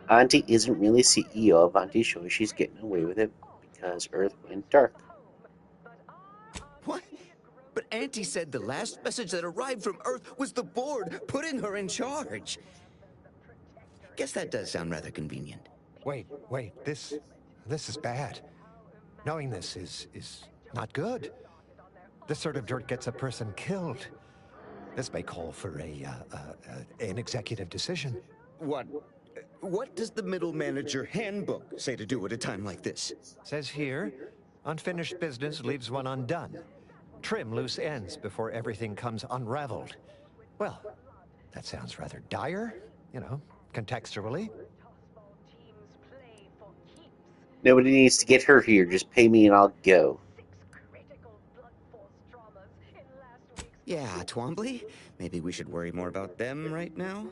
Auntie isn't really CEO of Auntie's Choice. She's getting away with it because Earth went dark. What? But Auntie said the last message that arrived from Earth was the board putting her in charge. Guess that does sound rather convenient. Wait, this is bad. Knowing this is not good. This sort of dirt gets a person killed. This may call for an executive decision. What does the middle manager handbook say to do at a time like this? Says here, unfinished business leaves one undone. trim loose ends before everything comes unraveled. Well, that sounds rather dire, you know, contextually. Nobody needs to get hurt here. Just pay me and I'll go. Yeah, Twombly. Maybe we should worry more about them right now?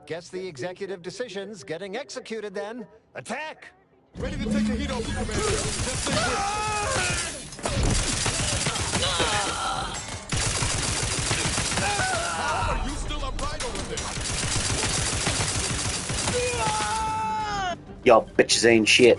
Guess the executive decision's getting executed then. Attack! Ready to take the heat off you, Commander. Just say How are you still upright over there? Y'all bitches ain't shit.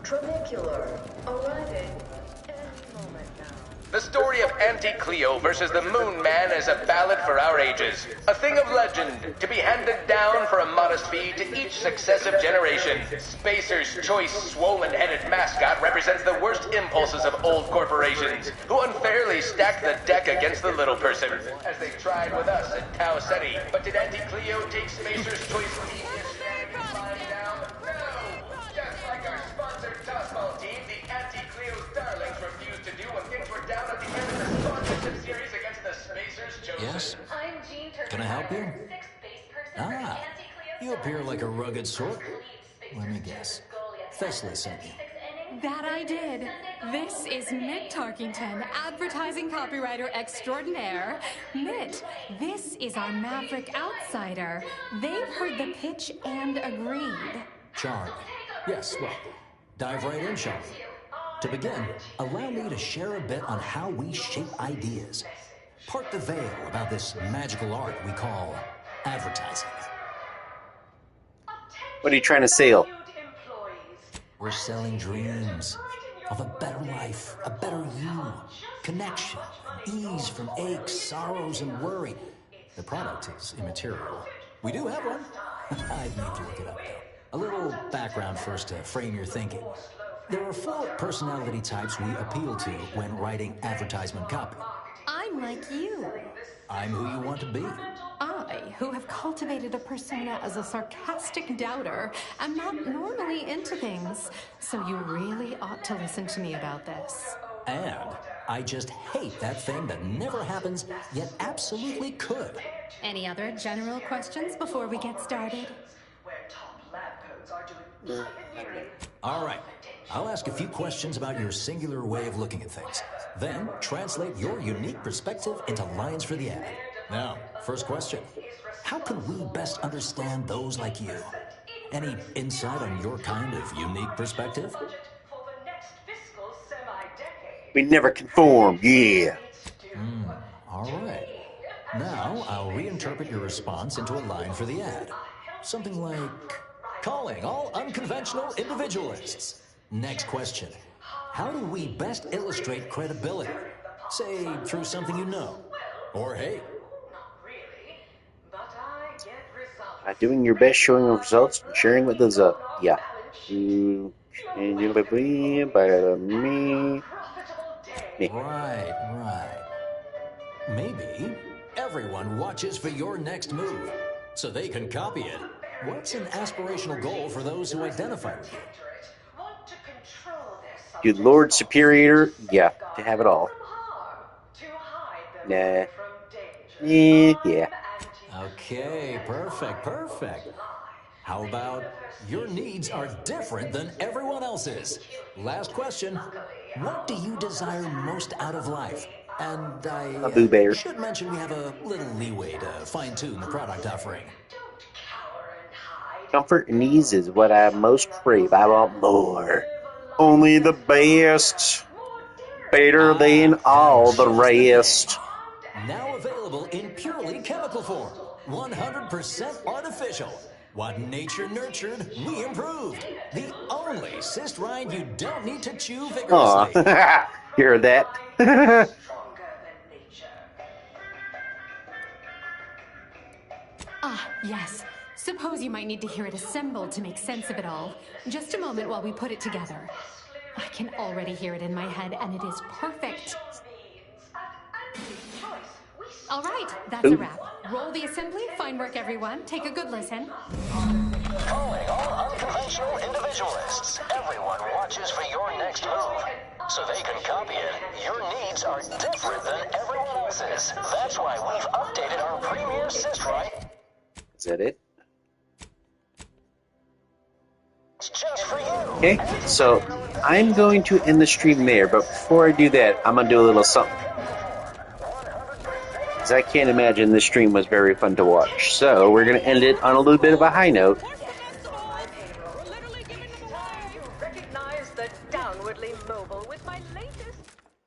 Tramicular, arriving any moment now. The story of Auntie Cleo versus the Moon Man is a ballad for our ages. A thing of legend, to be handed down for a modest fee to each successive generation. Spacer's choice swollen-headed mascot represents the worst impulses of old corporations, who unfairly stacked the deck against the little person, as they tried with us at Tau Ceti. But did Auntie Cleo take Spacer's choice genius standing and lying down? No! Just like our sponsored tossball team, the Auntie Cleo's darlings refused to do when things were down at the end of the sponsorship series against the Spacers chosen. Yes? Can I help you? Ah, you appear like a rugged sort. Let me guess. Fesley sent you. That I did. This is Mitt Tarkington, advertising copywriter extraordinaire. Mitt, this is our maverick outsider. They've heard the pitch and agreed. Charmed. Yes, well, dive right in, shall we? To begin, allow me to share a bit on how we shape ideas. Part the veil about this magical art we call advertising. What are you trying to sell? We're selling dreams of a better life, a better you, connection, ease from aches, sorrows, and worry. The product is immaterial. We do have one. I'd need to look it up, though. A little background first to frame your thinking. There are 4 personality types we appeal to when writing advertisement copy. I'm like you. I'm who you want to be. I, who have cultivated a persona as a sarcastic doubter, am not normally into things. So you really ought to listen to me about this. And I just hate that thing that never happens, yet absolutely could. Any other general questions before we get started? All right. I'll ask a few questions about your singular way of looking at things. Then translate your unique perspective into lines for the ad. Now, first question. How can we best understand those like you? Any insight on your kind of unique perspective? We never conform, yeah. All right. Now, I'll reinterpret your response into a line for the ad. Something like, calling all unconventional individualists. Next question. How do we best illustrate credibility? Say, through something you know. Or hate. Doing your best, showing results, and sharing with us up. Yeah. Right. Maybe everyone watches for your next move, so they can copy it. What's an aspirational goal for those who identify with you? Dude, Lord Superior, yeah, to have it all. Nah. Yeah. Okay, perfect. How about your needs are different than everyone else's? Last question. What do you desire most out of life? And A Boo Bear. should mention we have a little leeway to fine-tune the product offering. Comfort and ease is what I most crave. I want more. Only the best. Better than all the rest. Now available in purely chemical form. 100% artificial. What nature nurtured, we improved. The only cyst rind you don't need to chew vigorously. Aw, you heard that? Ah, yes. Suppose you might need to hear it assembled to make sense of it all. Just a moment while we put it together. I can already hear it in my head, and it is perfect. All right, that's a wrap. Roll the assembly. Fine work, everyone. Take a good listen. Calling all unconventional individualists. Everyone watches for your next move. So they can copy it. Your needs are different than everyone else's. That's why we've updated our premier cyst right. Is that it? Just for you. Okay, so I'm going to end the stream there, but before I do that, I'm going to do a little something. Because I can't imagine this stream was very fun to watch. So we're going to end it on a little bit of a high note.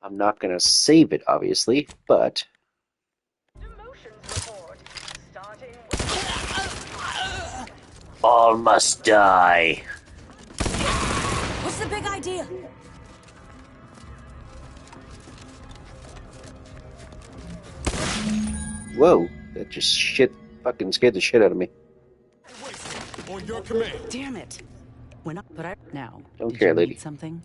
I'm not going to save it, obviously, but... all must die. What's the big idea? Whoa, that just fucking scared the shit out of me. On your command. Damn it. When but I now. Don't Did care, you lady. need something?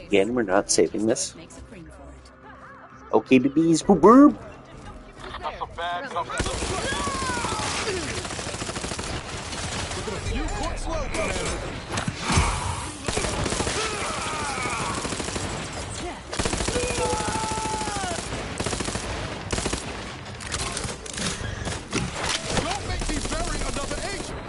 Again, we're not saving this. Okay, babies, boop boop. Don't make me bury another agent.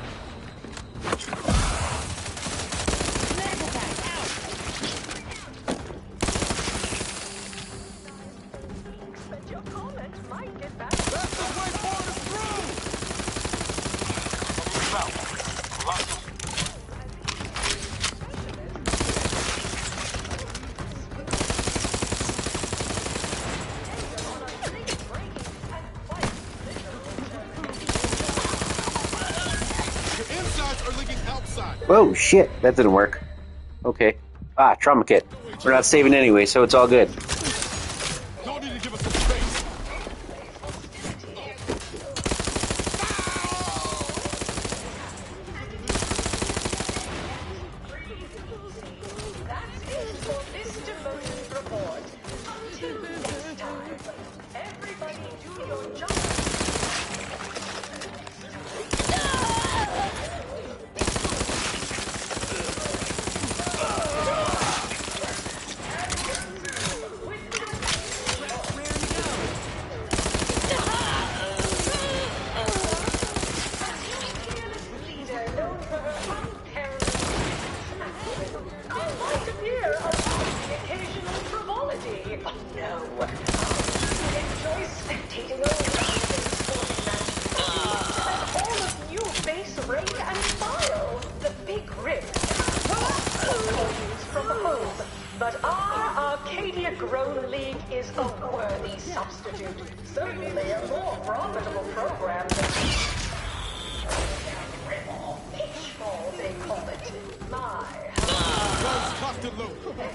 Whoa, shit, that didn't work. Okay. Ah, trauma kit. We're not saving anyway, so it's all good. Don't need to give us some space. But our Arcadia-grown league is a worthy substitute. Certainly a more profitable program than Pitchball, they call it. My. Guns cocked and loaded.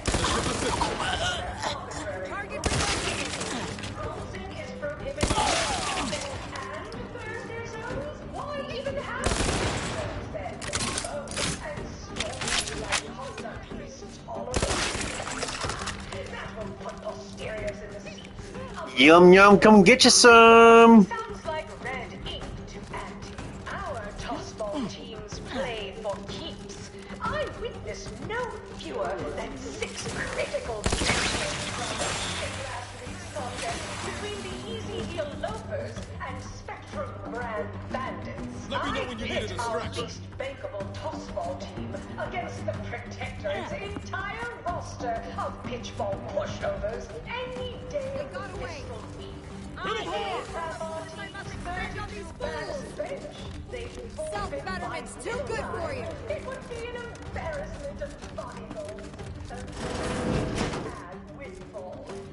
Target crossing is prohibited. And burn zones? Why even have then? And stormy like conduct is tolerable. That will put posteriors in the seats. Yum yum, come get you some! Sounds like red ink to Andy. Our tossball teams play for keeps. I witnessed no fewer than 6 critical last week's contest between loafers and Spectrum brand bandits. Let me know when you need a distraction. Our least bankable tossball team against the Protector's entire roster of pitchball pushovers any day of the fiscal week. Self-betterment's too good for you. It would be an embarrassment of body goals.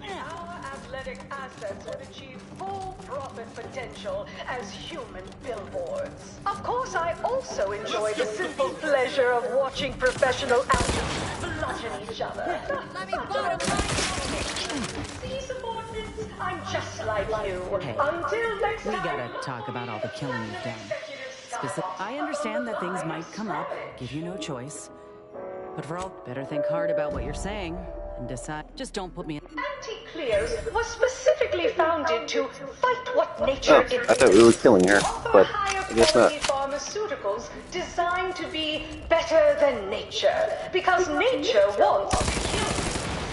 Our athletic assets would achieve full profit potential as human billboards. Of course, I also enjoy the simple pleasure of watching professional athletes bludgeon each other. Let me bottom line. See, subordinates, I'm just like you. Hey, Until next we time. gotta talk about all the killing you've done. I understand that things might come up, give you no choice. But for all, better think hard about what you're saying and decide. Just don't put me in. Anti-Clears was specifically founded to fight what nature Oh, I thought we were killing her, but I guess not. pharmaceuticals designed to be better than nature, because nature wants to kill.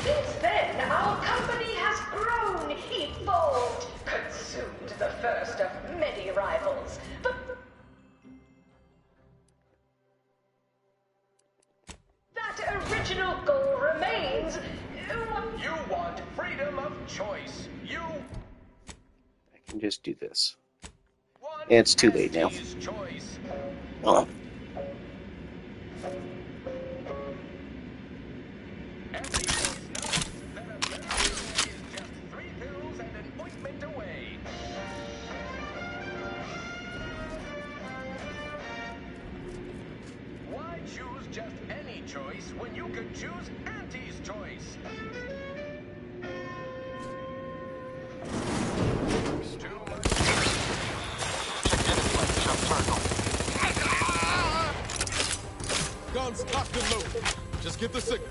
Since then, our company has grown, evolved, consumed the first of many rivals. But that original goal remains. You want freedom of choice. You I can just do this. And it's too late now. choice. Oh. Why choose just any choice when you could choose Auntie's choice? Guns locked and loaded. Just get the signal.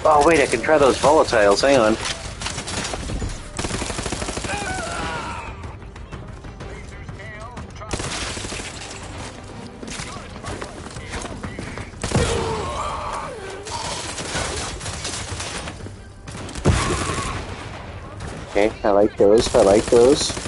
Oh wait, I can try those volatiles. Hang on. Okay, I like those. I like those.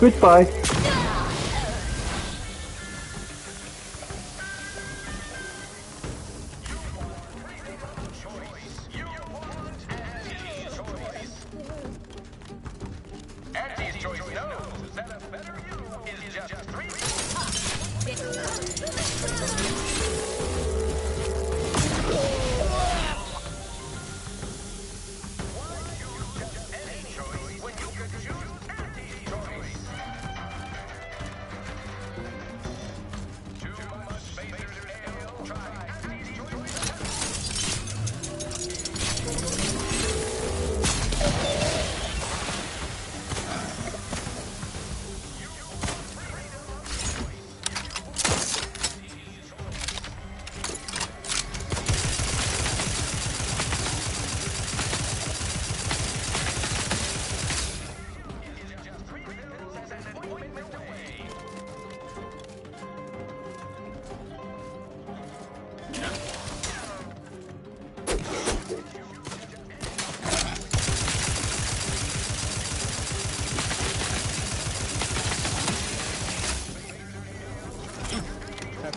Goodbye. Auntie's choice knows that a better you is just 3.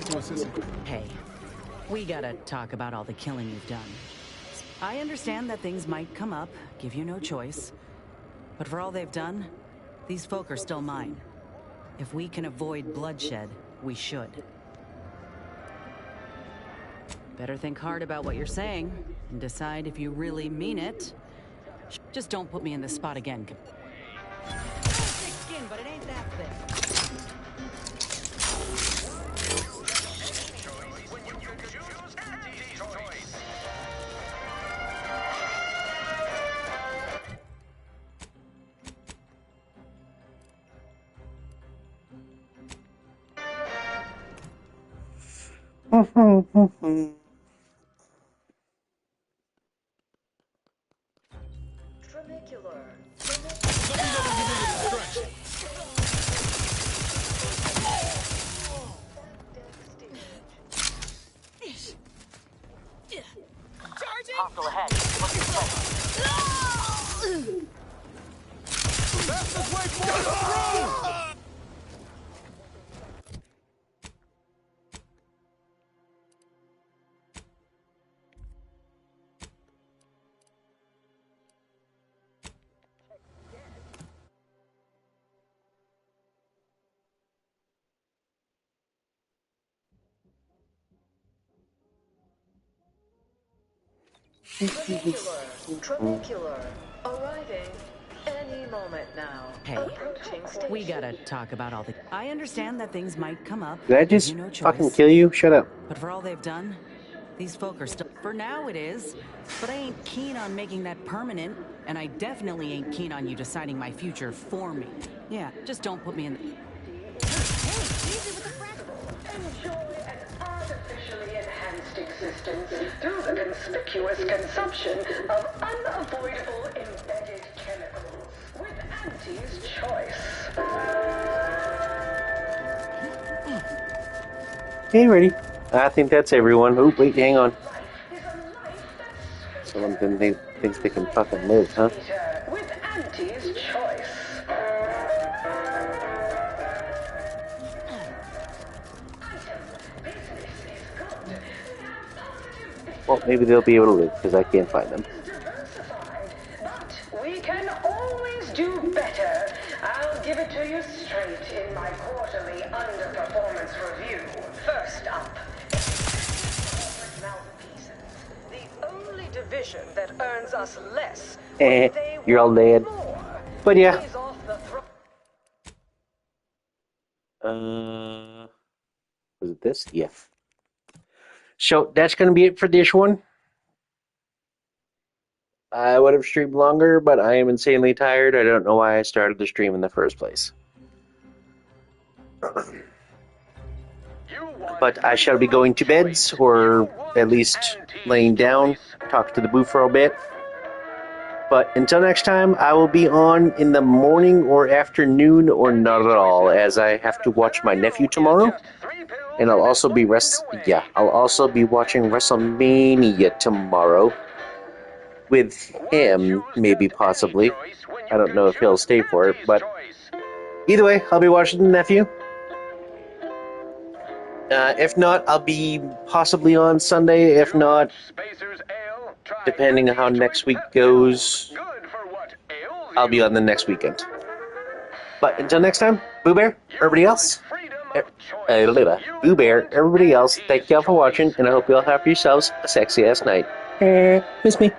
to assist. Hey, we gotta talk about all the killing you've done. I understand that things might come up, give you no choice. But for all they've done, these folk are still mine. If we can avoid bloodshed, we should. Better think hard about what you're saying, and decide if you really mean it. Just don't put me in this spot again. Thick skin, but it ain't that thick. Hostile ahead. What's your plan? Fastest way forward, through! Tramicular. Arriving any moment now. Hey, we gotta talk about all the... I understand that things might come up. Did I give just you no choice. fucking kill you? Shut up. But for all they've done, these folk are still... For now it is, but I ain't keen on making that permanent, and I definitely ain't keen on you deciding my future for me. Yeah, just don't put me in the... Enjoy an artificially enhanced existence through the conspicuous consumption of unavoidable embedded chemicals with Auntie's choice. Okay, ready. I think that's everyone. Oh, wait, hang on. Someone thinks they can fucking live, huh? With Auntie's choice. Well, maybe they'll be able to live, because I can't find them. We can always do better. I'll give it to you straight in my quarterly underperformance review. First up, mouthpieces. The only division that earns us less. You're all dead. But yeah. Was it this? Yeah. So that's going to be it for this one. I would have streamed longer, but I am insanely tired. I don't know why I started the stream in the first place. But I shall be going to beds, or at least laying down, talk to the booth for a bit. But until next time, I will be on in the morning or afternoon or not at all, as I have to watch my nephew tomorrow. And I'll also be watching WrestleMania tomorrow with him, maybe possibly. I don't know if he'll stay for it, but either way, I'll be watching the nephew. If not, I'll be possibly on Sunday. If not, depending on how next week goes, I'll be on the next weekend. But until next time, Boo Bear, everybody else, Boo Bear, everybody else, thank y'all for watching, and I hope y'all have yourselves a sexy ass night. Miss me.